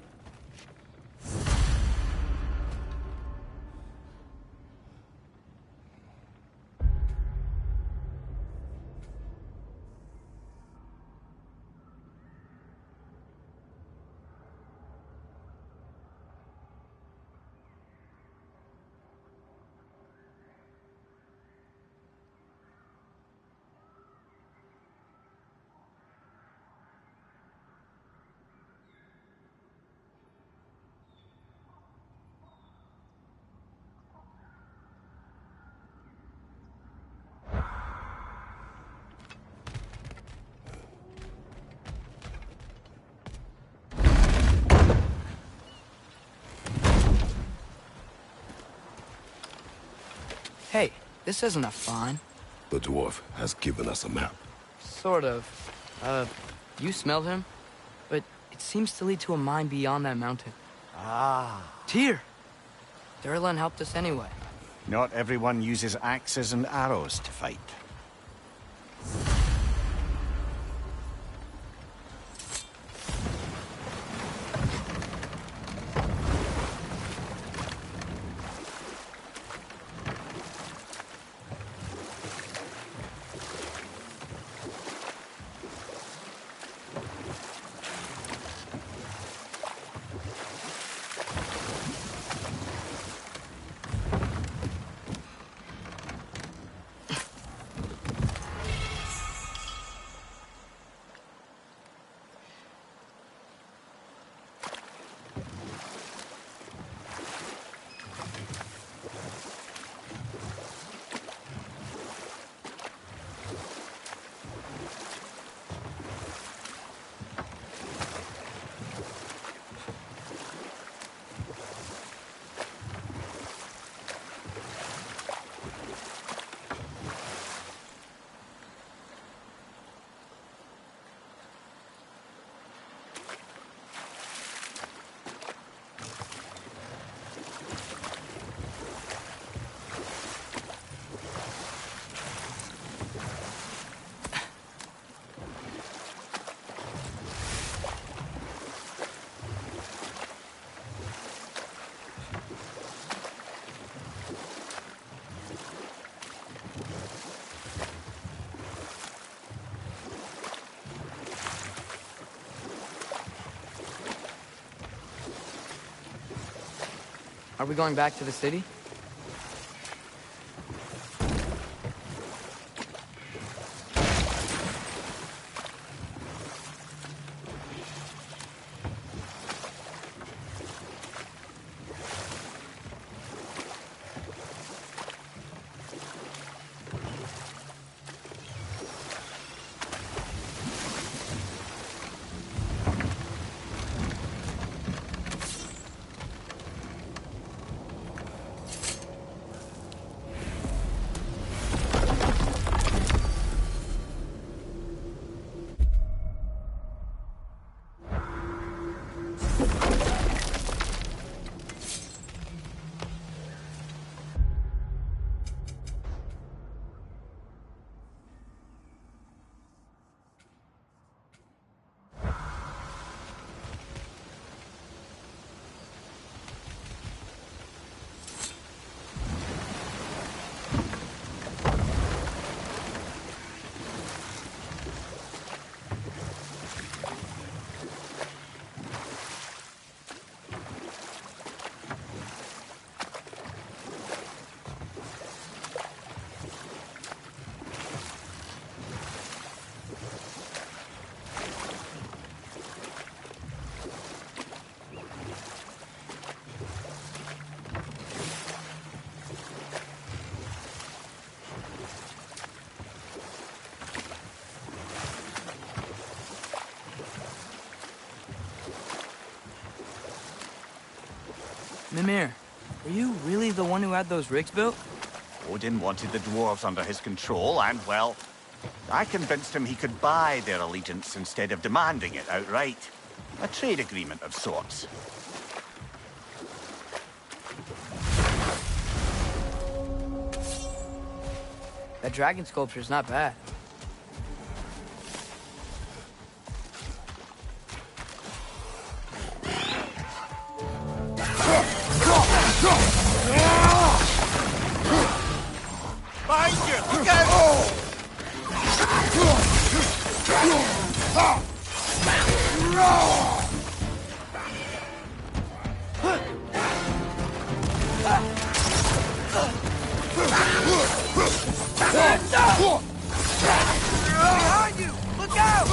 Hey, this isn't a fine.
The dwarf has given us a map.
Sort of. You smelled him? But it seems to lead to a mine beyond that mountain.
Ah.
Tyr! Durlan helped us anyway.
Not everyone uses axes and arrows to fight.
Are we going back to the city? Mimir, were you really the one who had those rigs built?
Odin wanted the dwarves under his control, and, well, I convinced him he could buy their allegiance instead of demanding it outright. A trade agreement of sorts.
That dragon sculpture's not bad.
Behind you! Look out!
Behind you! Look out!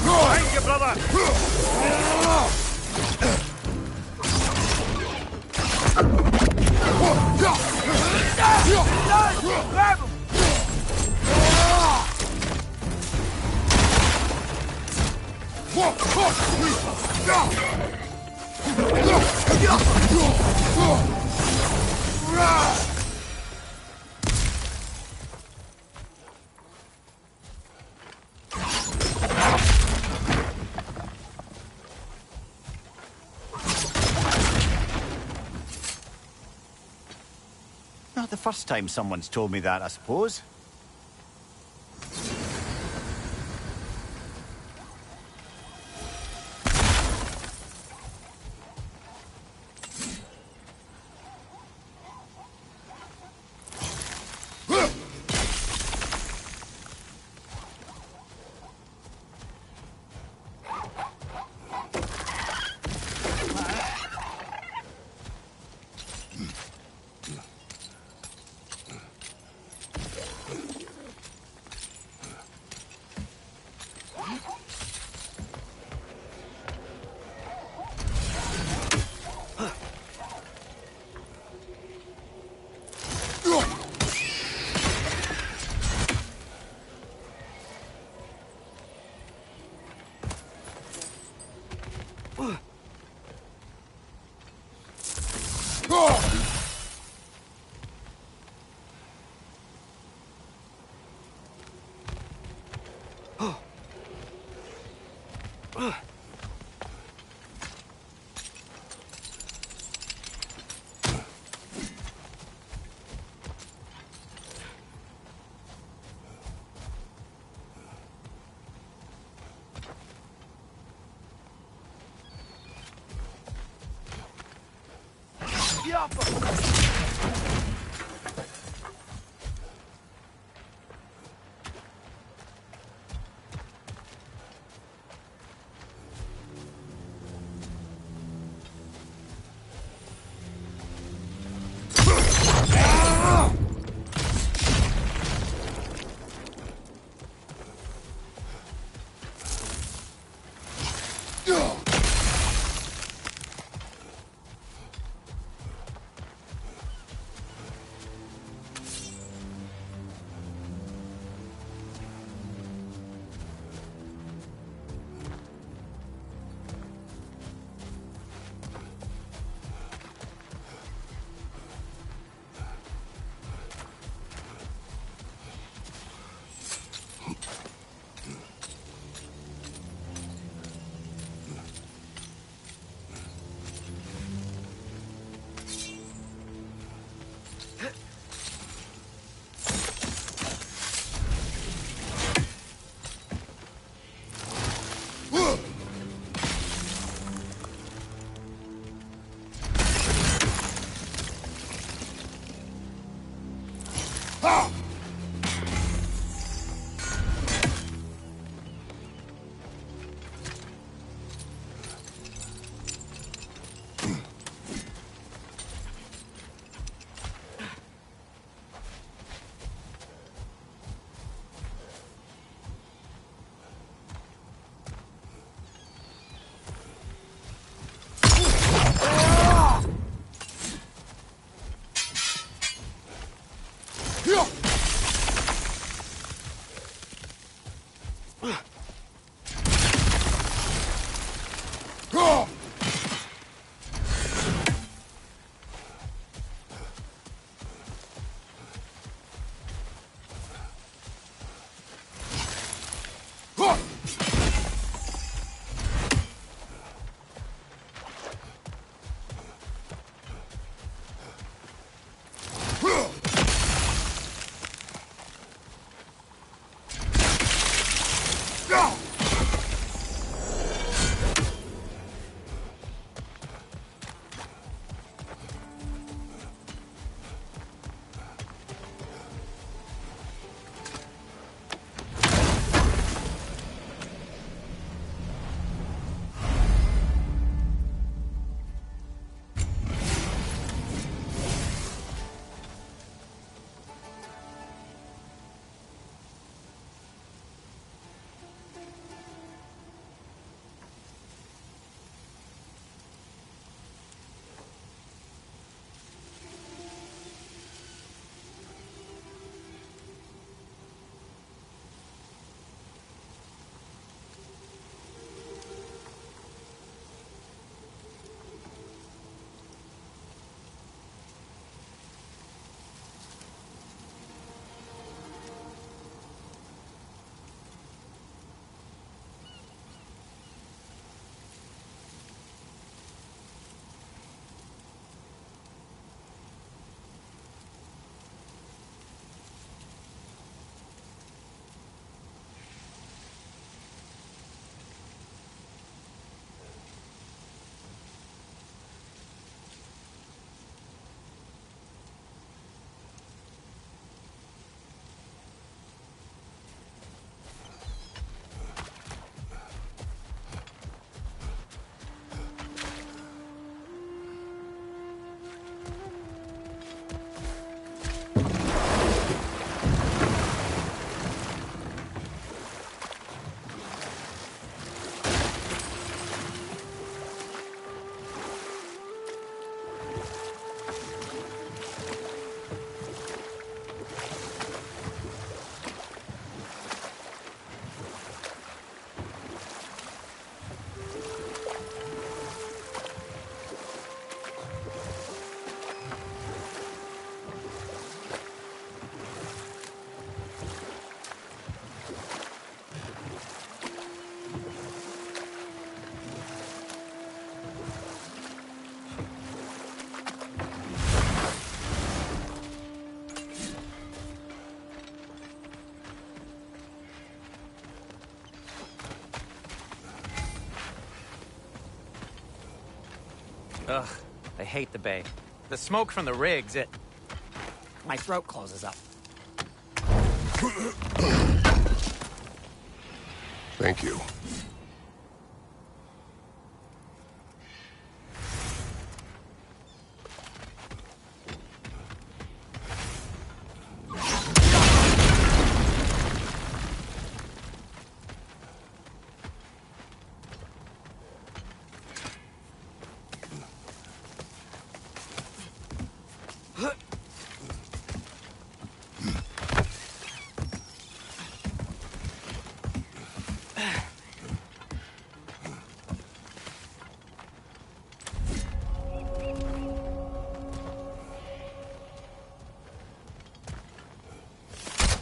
Behind you, brother!
Grab him!
Not the first time someone's told me that, I suppose.
Ugh, I hate the bay. The smoke from the rigs, my throat closes up.
Thank you.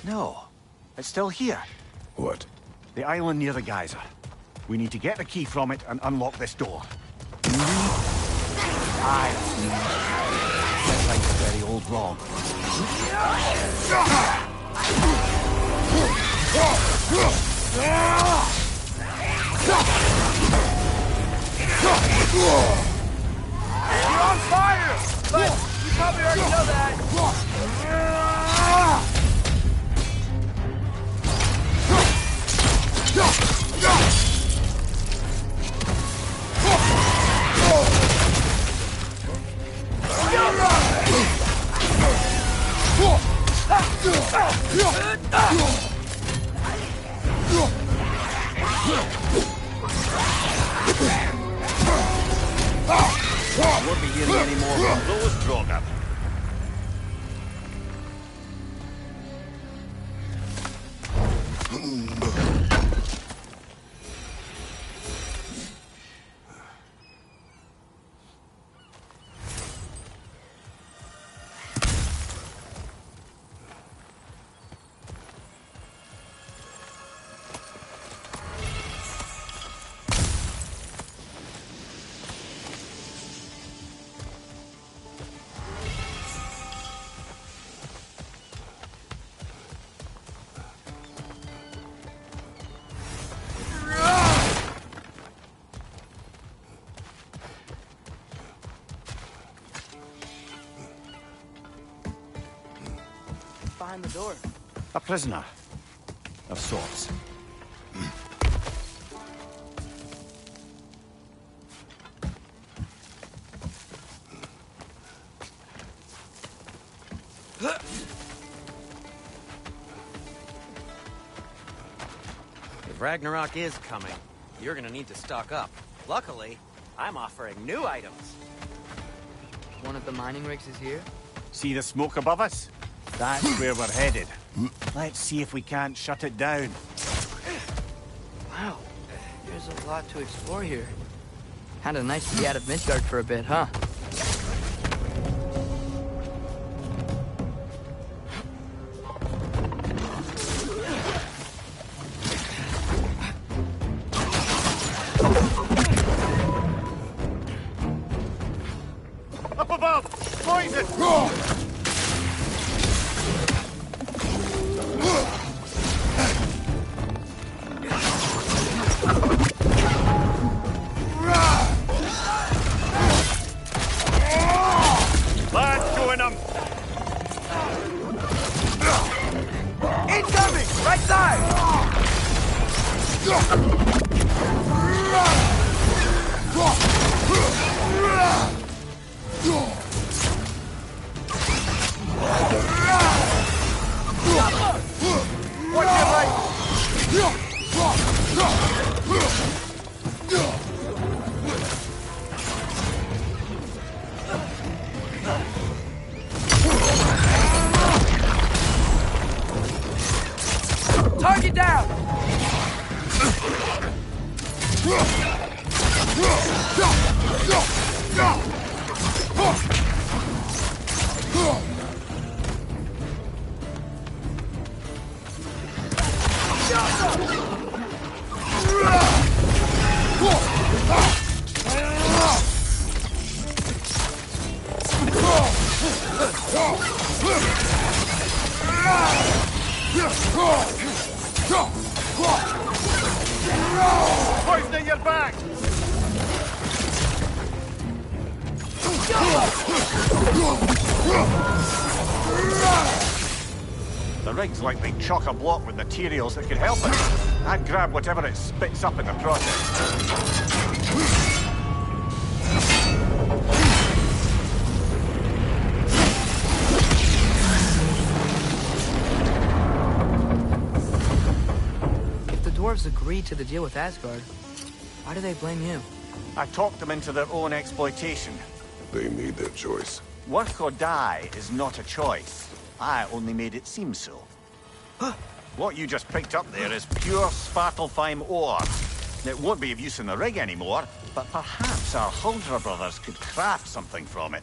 No, it's still here.
What?
The island near the geyser. We need to get the key from it and unlock this door. Aye. That light's very old wrong.
You're on fire! But you probably already know that.
Won't be hearing any more from those Drogon.
Behind the door.
A prisoner. Of sorts.
If Ragnarok is coming, you're gonna need to stock up. Luckily, I'm offering new items.
One of the mining rigs is here?
See the smoke above us? That's where we're headed. Let's see if we can't shut it down.
Wow, there's a lot to explore here. Kinda nice to be out of Midgard for a bit, huh?
Up above! Poison! Lads, join them!
Incoming! Right side! Watch your right! Target down!
Poisoning your back! The rig's likely chock-a-block with materials that could help it. I'd grab whatever it spits up in the process.
If the dwarves agreed to the deal with Asgard, why do they blame you?
I talked them into their own exploitation.
They made their choice.
Work or die is not a choice. I only made it seem so. What you just picked up there is pure Svartalfheim ore. It won't be of use in the rig anymore, but perhaps our Huldra brothers could craft something from it.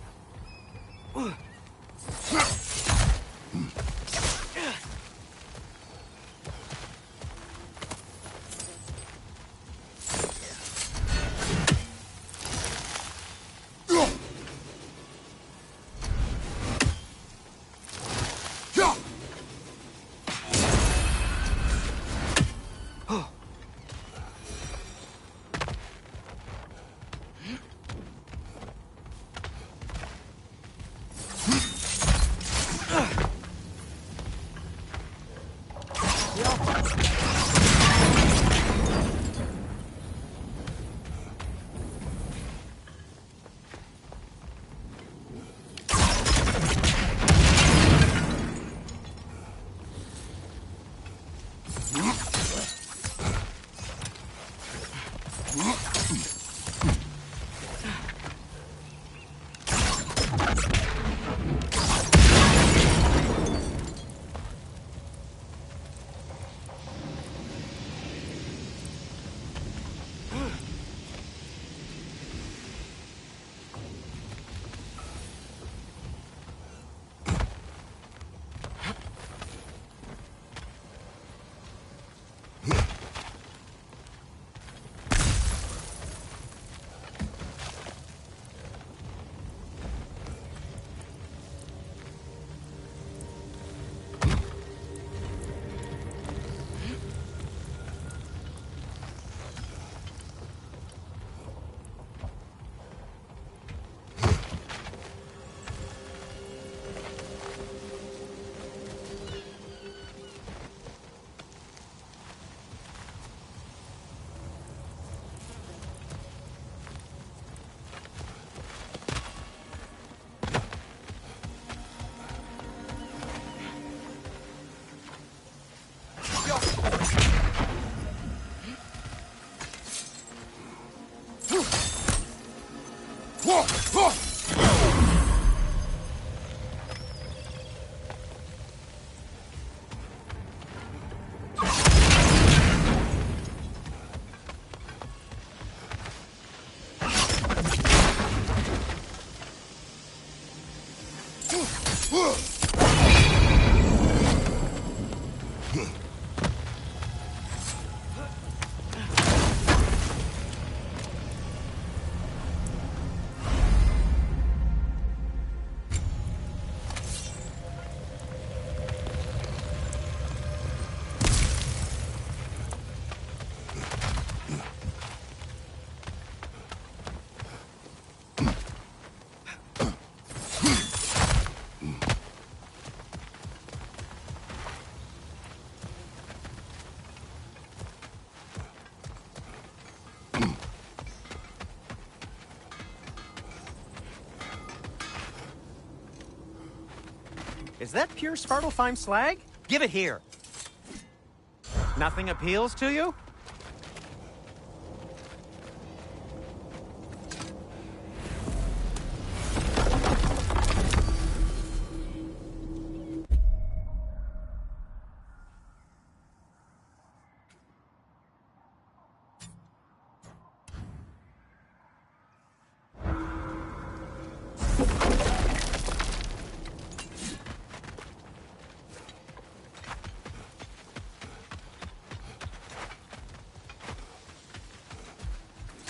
Is that pure Svartalfheim slag? Give it here. Nothing appeals to you?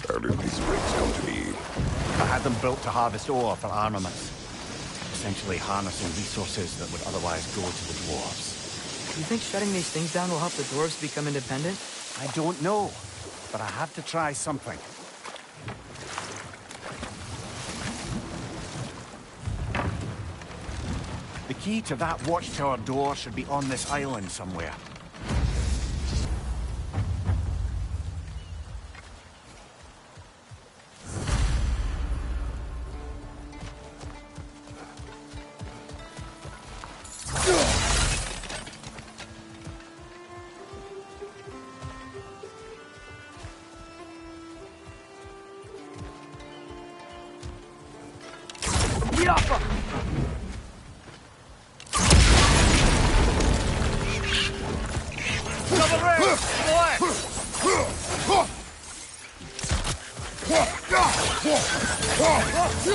How did these rigs come to be?
I had them built to harvest ore for armaments. Essentially harnessing resources that would otherwise go to the dwarves.
Do you think shutting these things down will help the dwarves become independent?
I don't know, but I had to try something. key to that watchtower door should be on this island somewhere.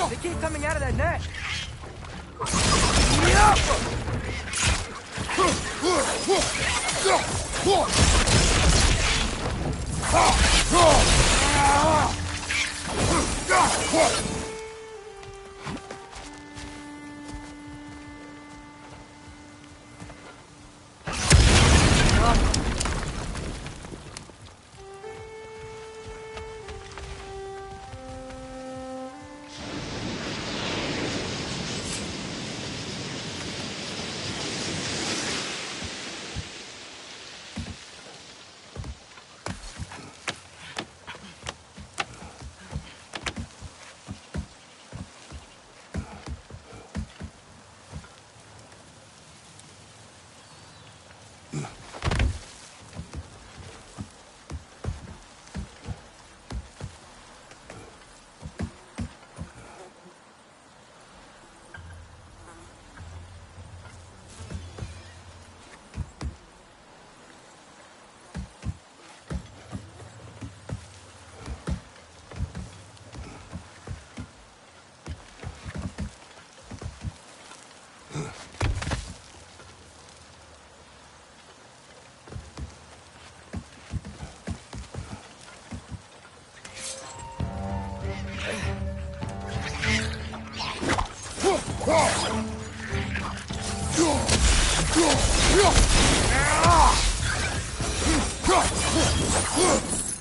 They keep coming out of that net.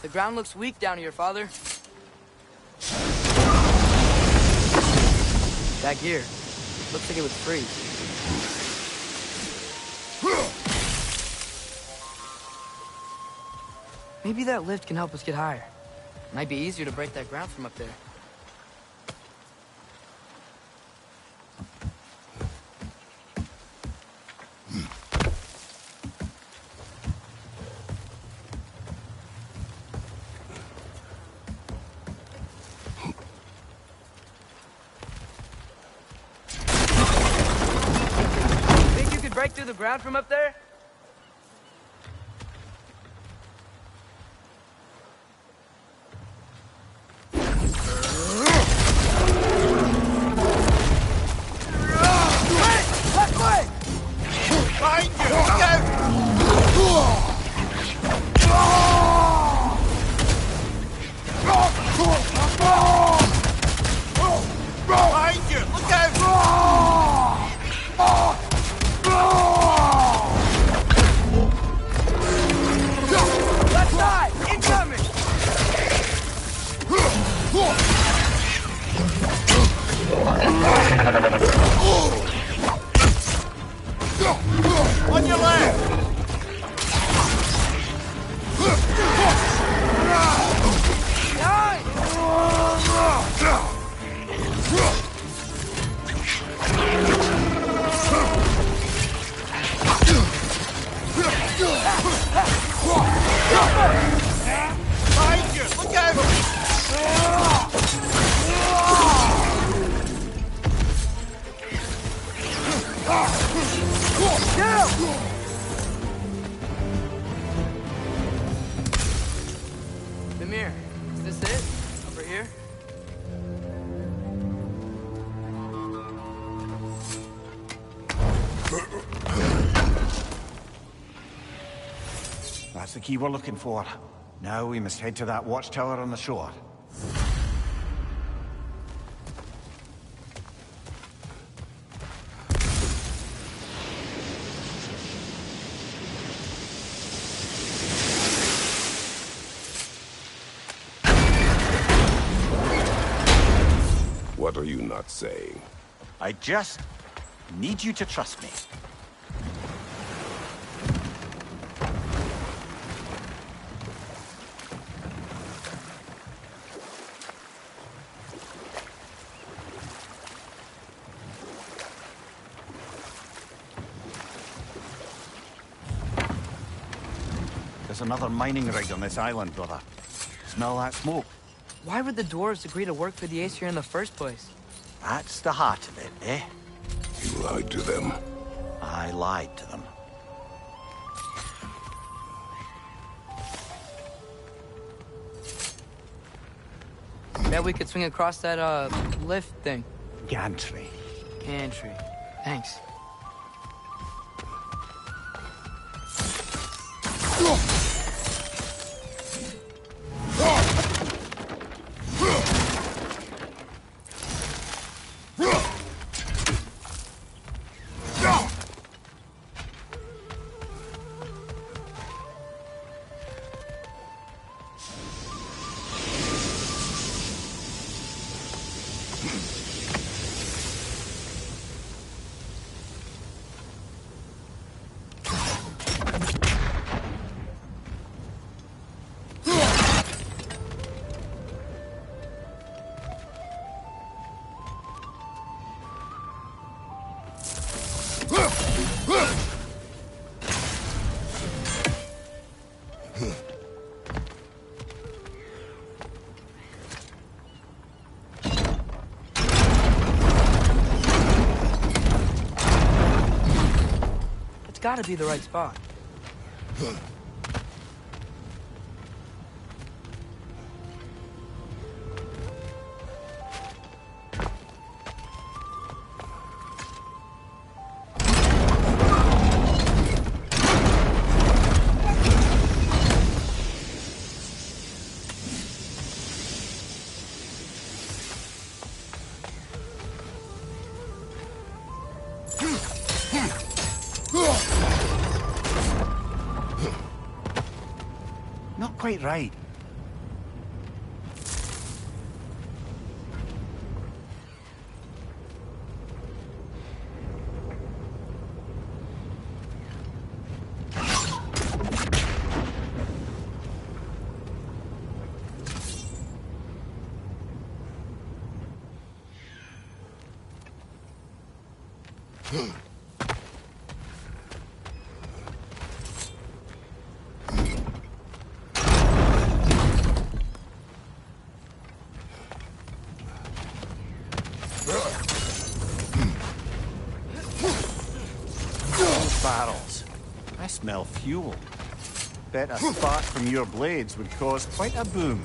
The ground looks weak down here, Father. That gear. Looks like it would freeze. Maybe that lift can help us get higher. Might be easier to break that ground from up there.
Think you could break through the ground from up there?
On your left! Behind you! Look out!
Mimir, is this it? Over here?
That's the key we're looking for. Now we must head to that watchtower on the shore.
What are you not saying?
I just Need you to trust me. There's another mining rig on this island, brother. Smell that smoke?
Why would the dwarves agree to work for the Aesir in the first place?
That's the heart of it, eh?
You lied to them.
I lied to them.
Bet we could swing across that, lift thing.
Gantry.
Gantry. Thanks. It's gotta be the right spot.
Not quite right. Barrels. I smell fuel. Bet a spark from your blades would cause quite a boom.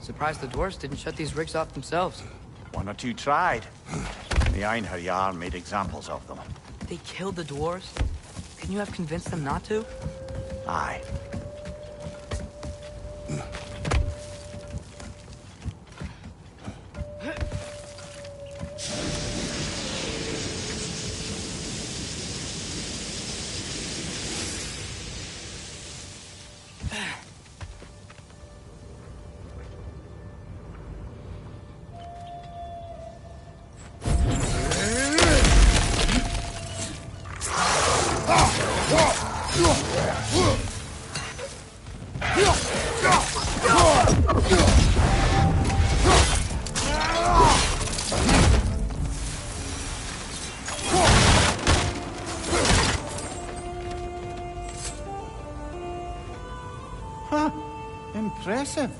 Surprised the dwarves didn't shut these rigs off themselves.
One or two tried. The Einherjar made examples of them.
They killed the dwarves? Couldn't you have convinced them not to?
Aye. Huh. Impressive.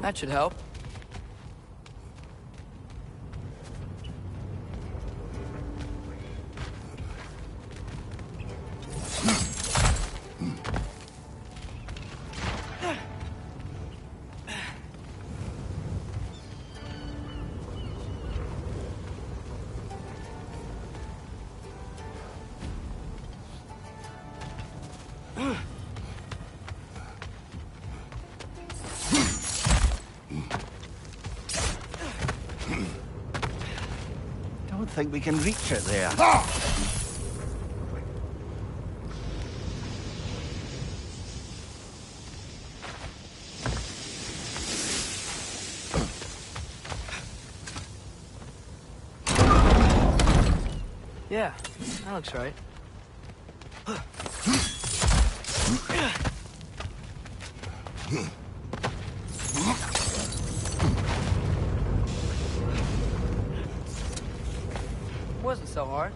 That should help.
don't think we can reach it there.
Yeah, that looks right. Wasn't so hard.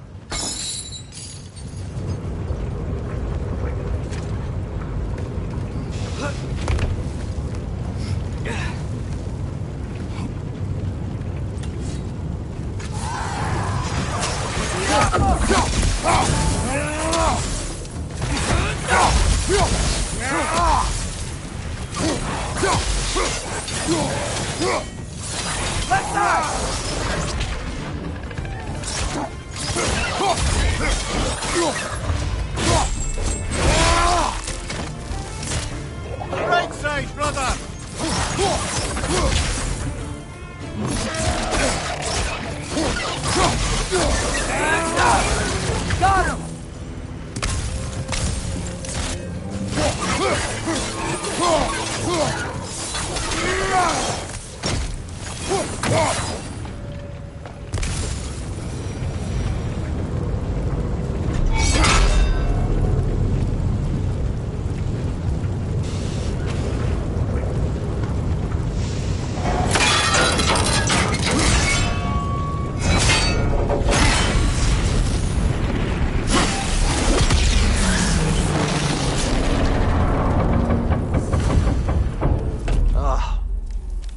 Right side, brother!
Got him!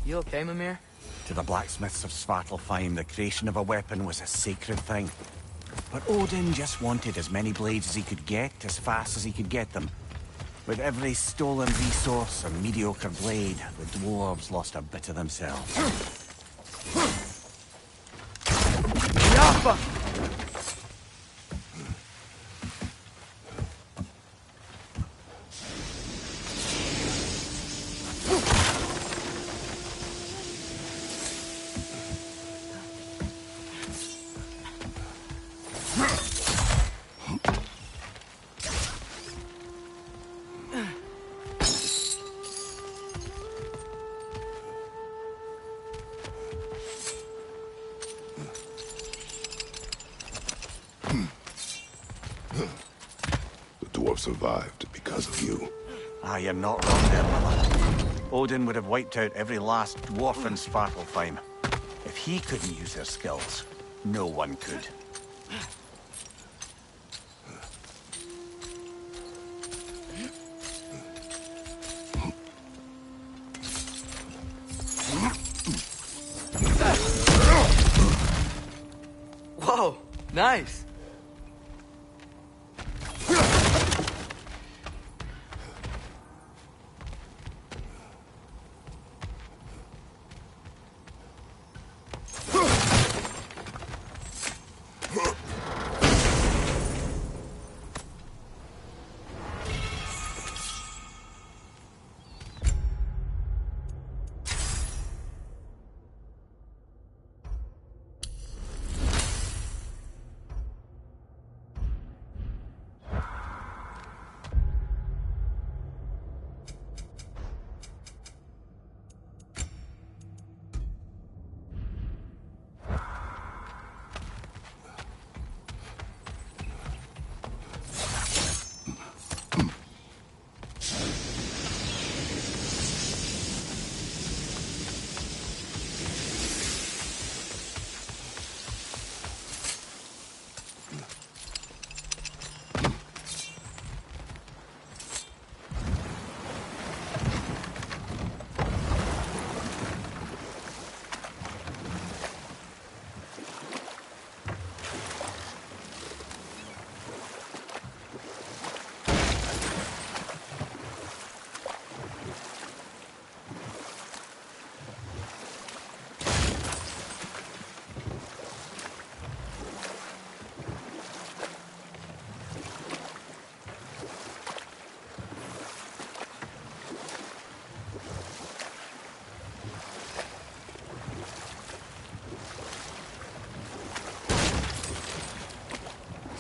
You okay, Mimir?
To the blacksmiths of Svartalfheim, the creation of a weapon was a sacred thing. But Odin just wanted as many blades as he could get, as fast as he could get them. With every stolen resource and mediocre blade, the dwarves lost a bit of themselves.
Yappa!
The dwarf survived because of you.
Ah, you're not wrong there, brother. Odin would have wiped out every last dwarf in Svartalfheim. If he couldn't use their skills, no one could.
Whoa, nice.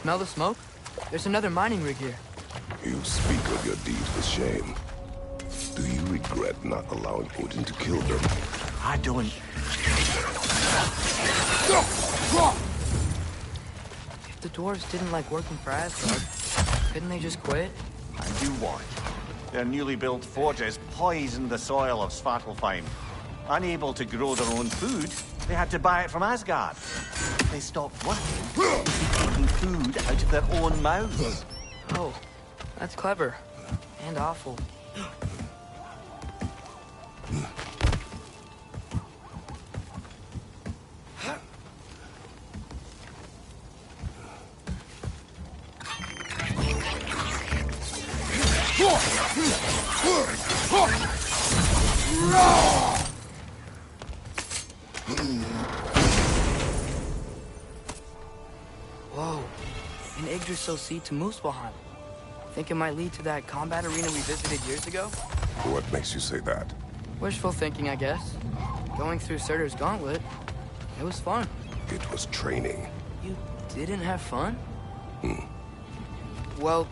Smell the smoke? There's another mining rig here.
You speak of your deeds with shame. Do you regret not allowing Odin to kill them?
I don't.
If the dwarves didn't like working for Asgard, couldn't they just quit?
And do what? Their newly built forges poisoned the soil of Svartalfheim. Unable to grow their own food, they had to buy it from Asgard. They stopped working, taking food out of their own mouths.
Oh, that's clever. And awful. Whoa, an Yggdrasil seed to Muspelheim. Think it might lead to that combat arena we visited years ago?
What makes you say that?
Wishful thinking, I guess. Going through Surtur's gauntlet, it was fun.
It was training.
You didn't have fun? Well,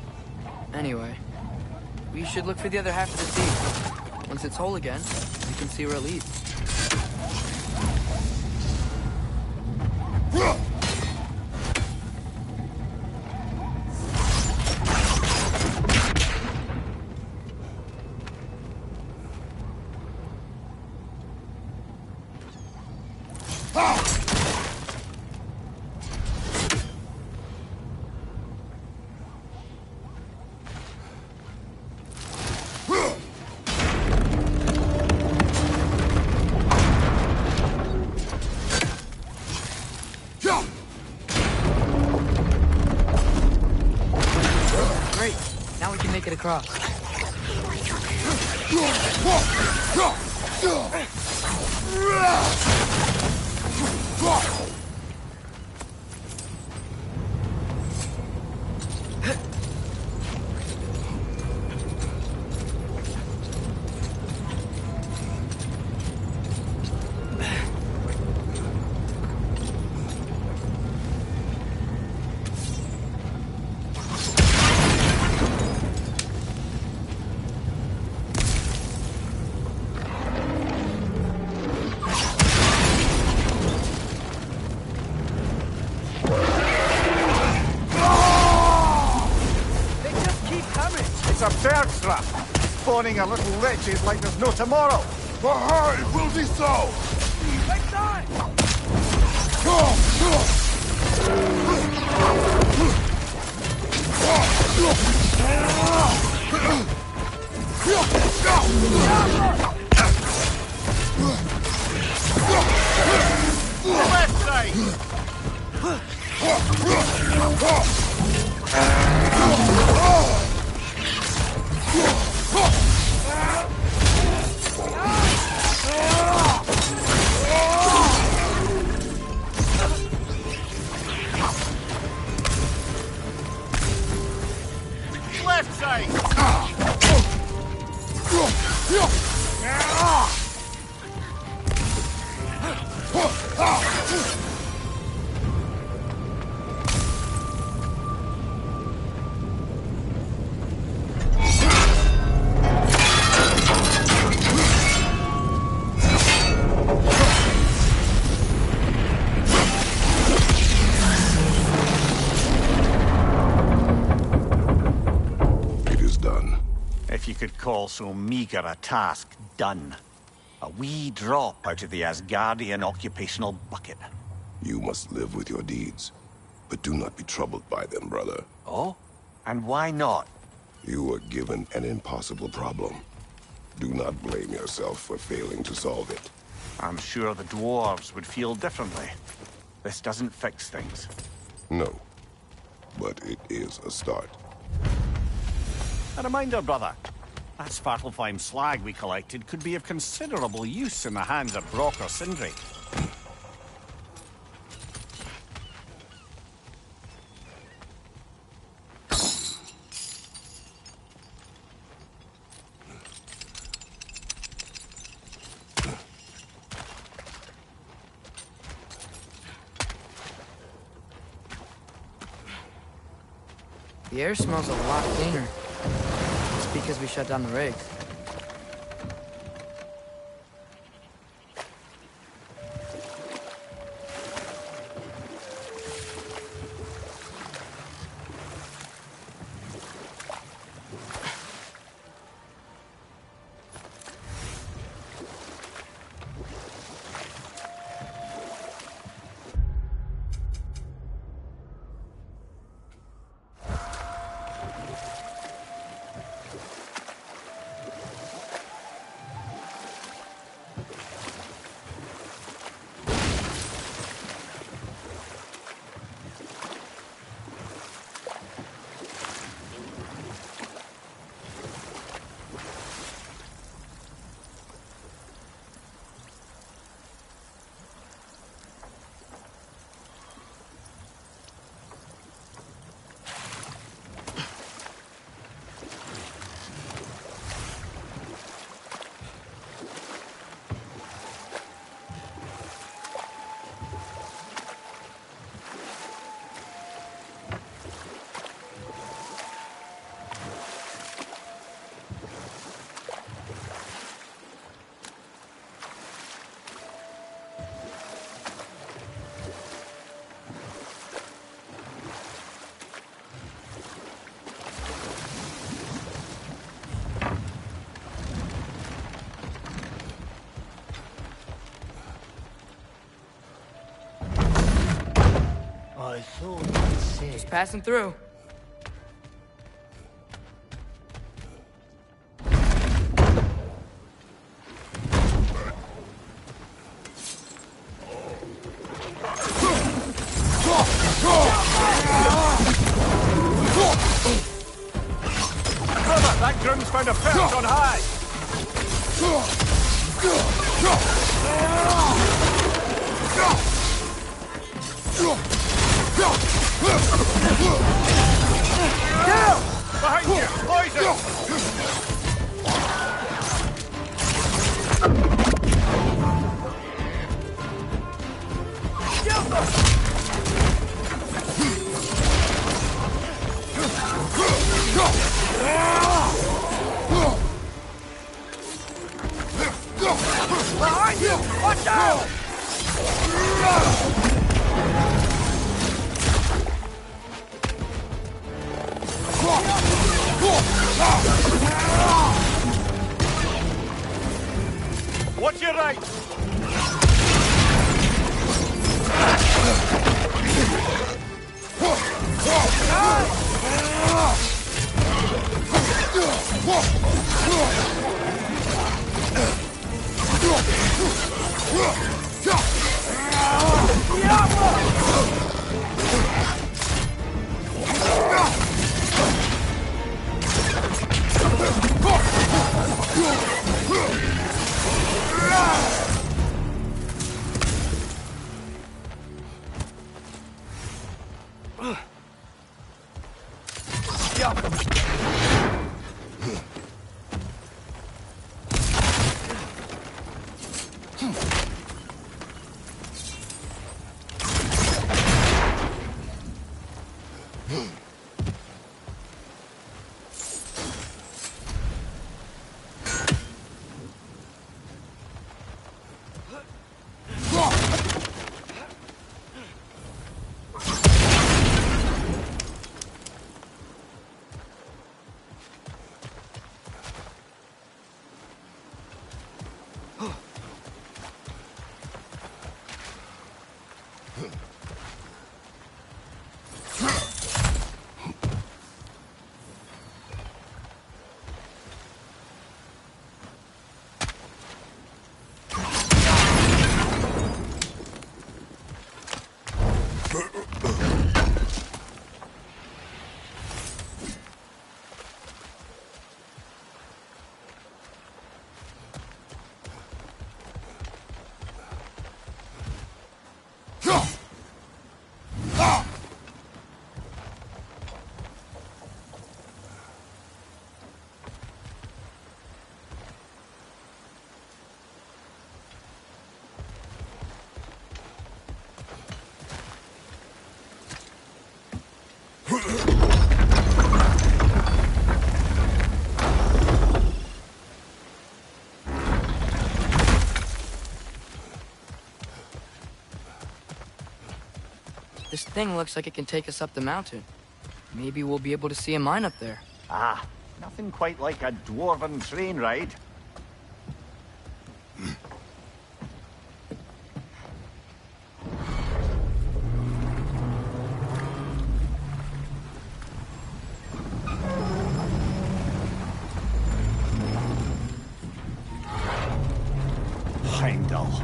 anyway. We should look for the other half of the seed. Once it's whole again, we can see where it leads. Great. Now we can make it across.
It's a bird trap, spawning a little wretches like there's no tomorrow.
For her, it will be so!
Take time!
Left side! Left side!
It is done.
If you could call so meager a task done. A wee drop out of the Asgardian occupational bucket.
You must live with your deeds. But do not be troubled by them, brother.
Oh? And why not?
You were given an impossible problem. Do not blame yourself for failing to solve it.
I'm sure the dwarves would feel differently. This doesn't fix things.
No. But it is a start.
A reminder, brother. That Svartalfheim slag we collected could be of considerable use in the hands of Brock or Sindri.
The air smells a lot cleaner. It's because we shut down the rigs.
I thought it said...
Just passing through.
Brother, that groom's found a perch on high! Behind you! Poison!
Behind you! Watch out!
Watch your right!
This thing looks like it can take us up the mountain. Maybe we'll be able to see a mine up there.
Ah, nothing quite like a dwarven train ride. Heimdall.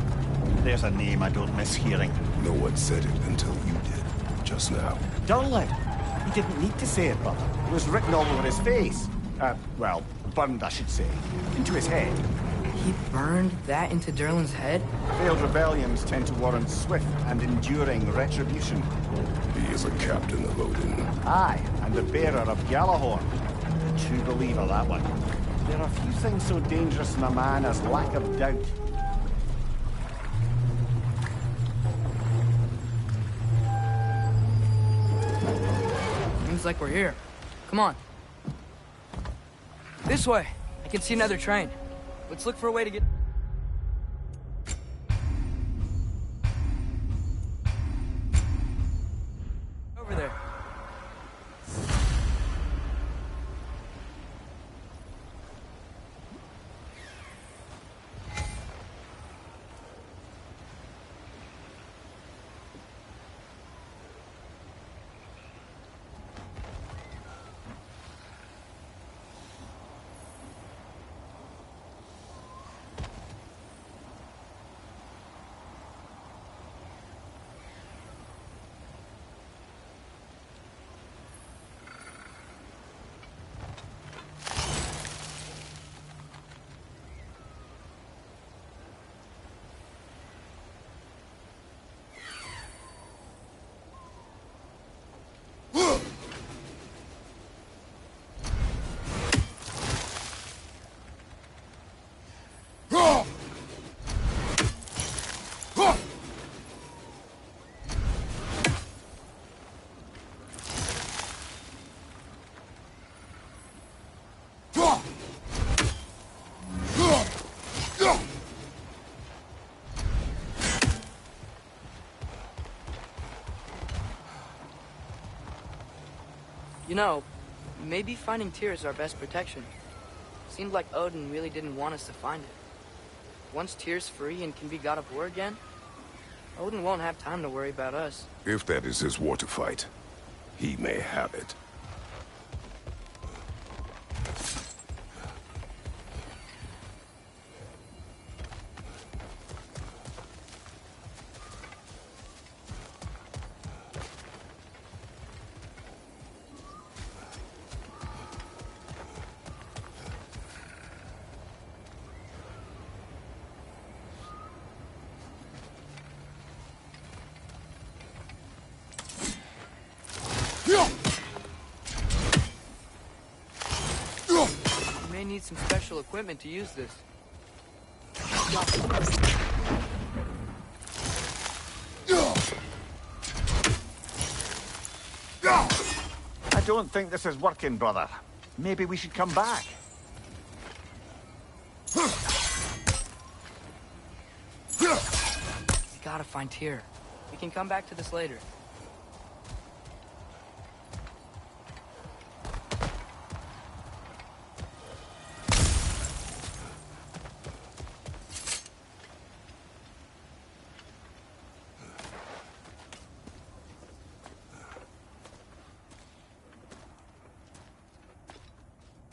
There's a name I don't miss hearing.
No one said it until you did, just now.
Durlin. He didn't need to say it, brother. It was written all over his face. Well, burned, I should say. Into his head.
He burned that into Durlin's head?
Failed rebellions tend to warrant swift and enduring retribution.
He is a captain of Odin.
Aye, and the bearer of Gjallarhorn. A true believer, that one. There are few things so dangerous in a man as lack of doubt.
Seems like we're here. Come on. This way. I can see another train. Let's look for a way to get... over there. You know, maybe finding Tyr is our best protection. Seemed like Odin really didn't want us to find it. Once Tyr's free and can be god of war again, Odin won't have time to worry about us.
If that is his war to fight, he may have it.
We may need some special equipment to use this.
I don't think this is working, brother. Maybe we should come back.
We gotta find Tyr. We can come back to this later.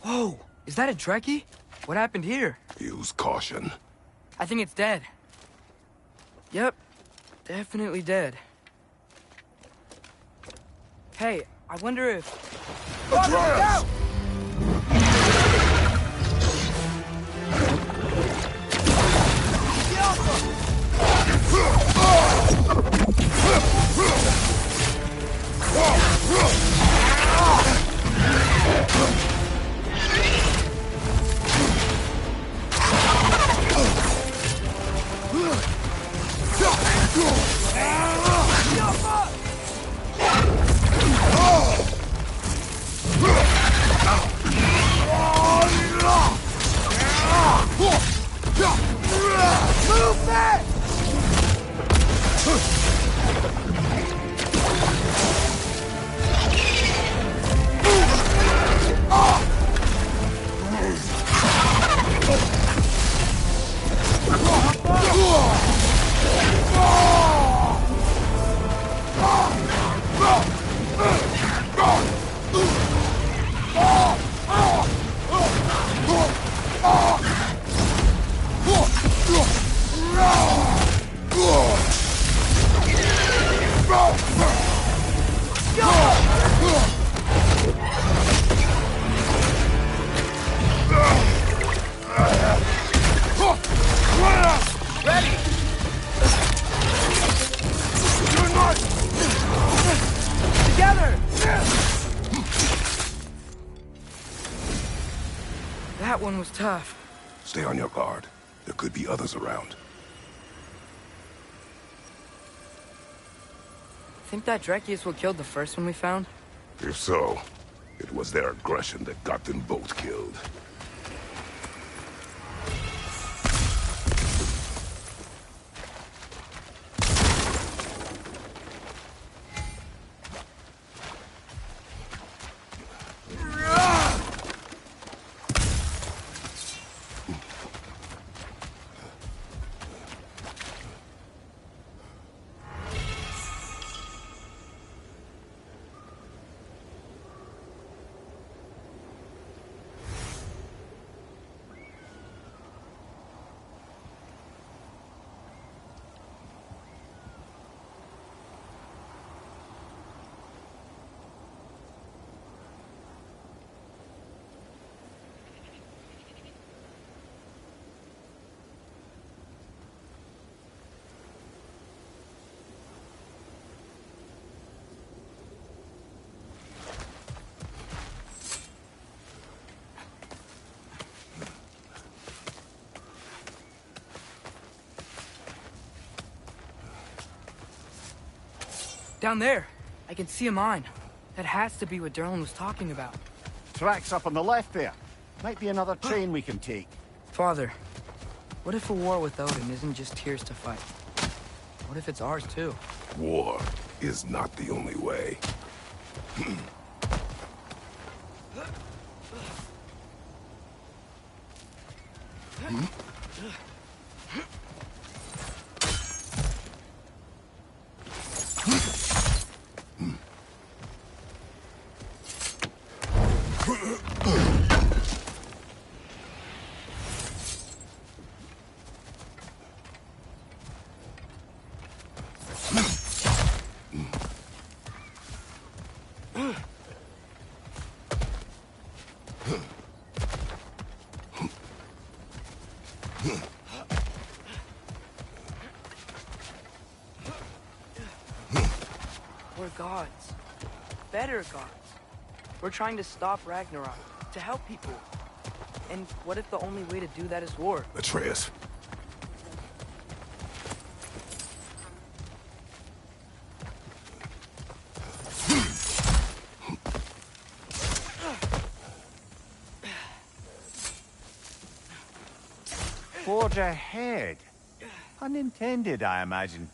Whoa! Is that a Trekkie? What happened here?
Use caution.
I think it's dead. Yep. Definitely dead. Hey, I wonder if...
Atreus!
one was tough.
Stay on your guard. There could be others around.
Think that Drekius what killed the first one we found?
If so, it was their aggression that got them both killed.
Down there, I can see a mine. That has to be what Derlin was talking about.
Tracks up on the left there. Might be another train we can take.
Father, what if a war with Odin isn't just Tyr's to fight? What if it's ours too?
War is not the only way.
We're gods. Better gods. We're trying to stop Ragnarok, to help people. And what if the only way to do that is war?
Atreus.
Forge ahead. Unintended, I imagine.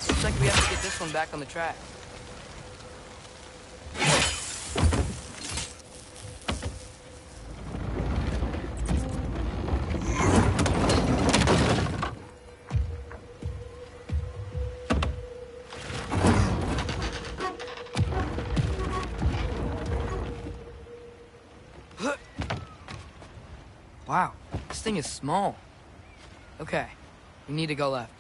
Looks like we have to get this one back on the track. Huh. thing is small. Okay, we need to go left.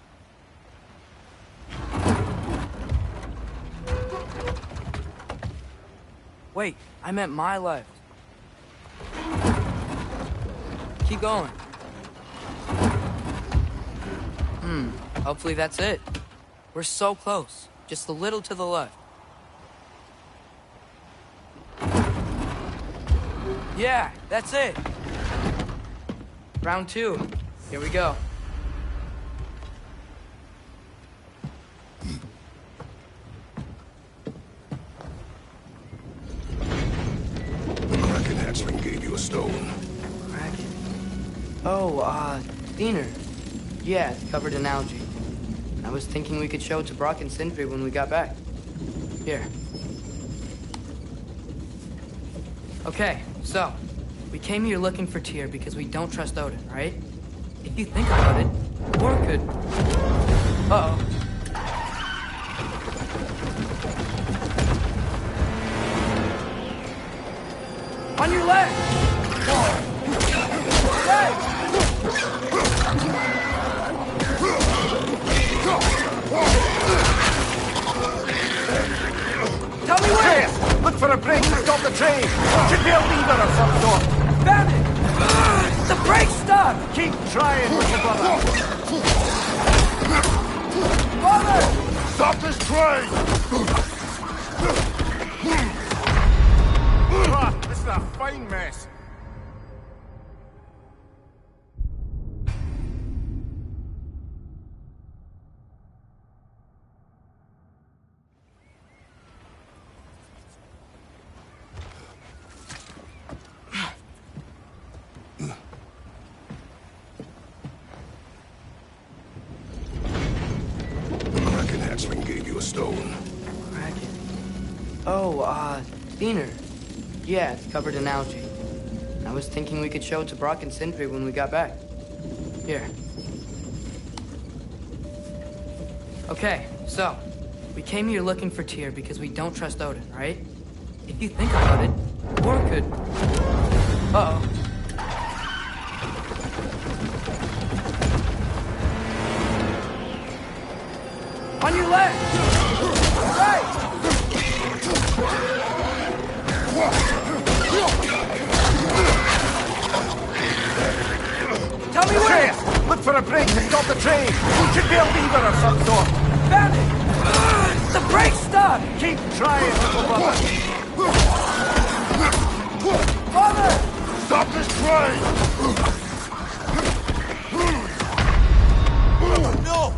Wait, I meant my left. Keep going. Hopefully that's it. We're so close. Just a little to the left. Yeah, that's it. Round 2. Here we go.
The Kraken hatchling gave you a stone.
Kraken. Oh, Diener. Yeah, it's covered in algae. I was thinking we could show it to Brock and Sindri when we got back. Here. Okay, so, we came here looking for Tyr because we don't trust Odin, right? If you think about it, or could... Uh-oh. On your left! Hey! Tell me where!
Look for a break to stop the train! Should be a lever of some sort!
Found it! The brake stuck!
Keep trying, little brother!
Father!
Stop this train!
This is a fine mess.
Oh, Diener. Yeah, it's covered in algae. I was thinking we could show it to Brock and Sindri when we got back. Here. Okay, so, we came here looking for Tyr because we don't trust Odin, right? If you think about it, or could... Uh-oh. On your left! Right! Tell me where!
Look for a break to stop the train! Should be a lever of some sort!
Found it! The brake stuck!
Keep trying, little brother!
Father!
Stop this train!
No!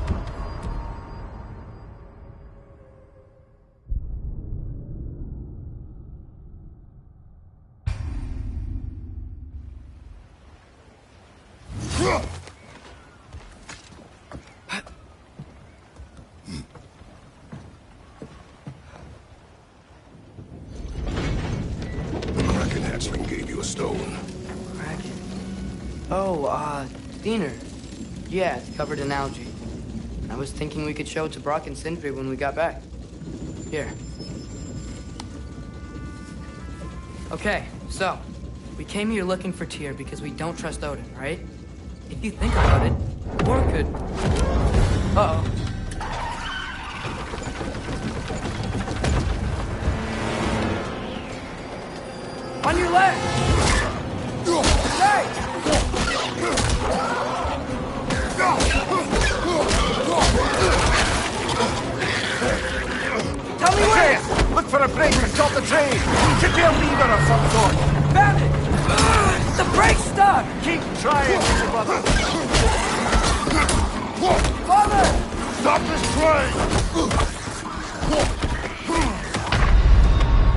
Oh, Diener. Yeah, it's covered in algae. I was thinking we could show it to Brock and Sindri when we got back. Here. Okay, so, we came here looking for Tyr because we don't trust Odin, right? If you think about it, or could... Uh-oh. On your left! Hey! Tell me where!
Look for a break to stop the train! Should be a lever of some sort!
Found it! The brake stuck!
Keep trying, little brother!
Father!
Stop this train!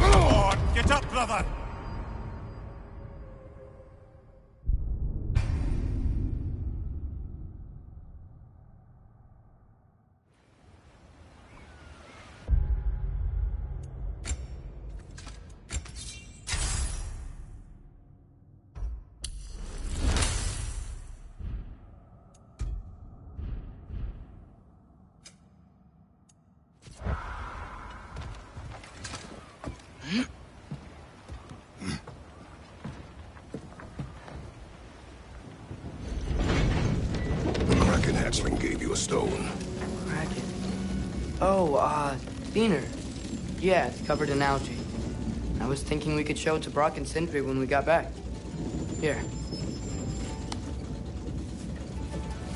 Come on, get up, brother!
Oh, Diener. Yeah, it's covered in algae. I was thinking we could show it to Brock and Sindri when we got back. Here.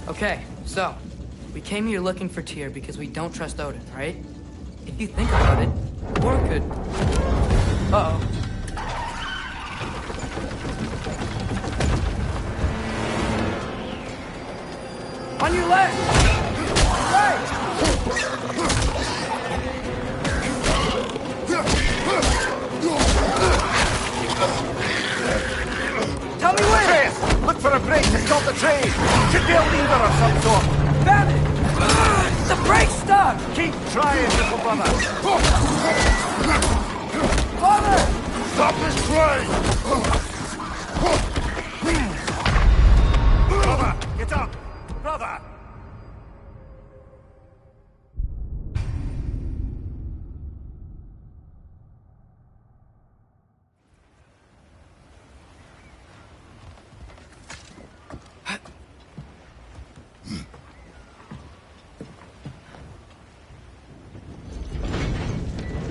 Okay, so, we came here looking for Tyr because we don't trust Odin, right? If you think about it, War could... Uh-oh. On your left! Right! Tell me where!
Chris, look for a brake to stop the train! Should be a lever of some sort!
Found it! The brake's stuck!
Keep trying, little brother!
Father!
Stop this train!
Brother, get up! Brother!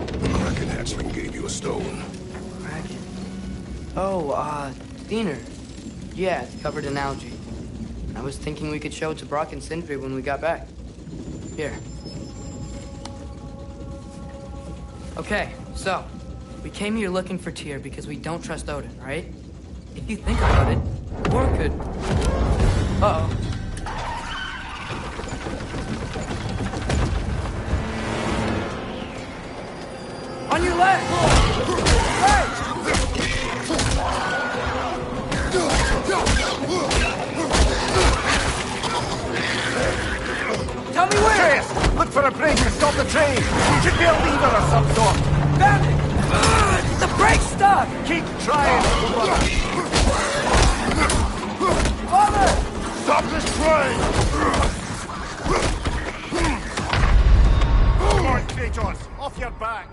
The Kraken hatchling gave you a stone.
Kraken. Oh, Diener. Yeah, it's covered in algae. I was thinking we could show it to Brock and Sindri when we got back. Here. Okay, so, we came here looking for Tyr because we don't trust Odin, right? If you think about it, War could... Uh-oh. On your left! Right! Tell me where!
Chris, look for a brake to stop the train! Should be a lever of some sort!
Found it! The brake's stuck!
Keep trying, little brother!
Father!
Stop this train!
Come on, Kratos! Off your back!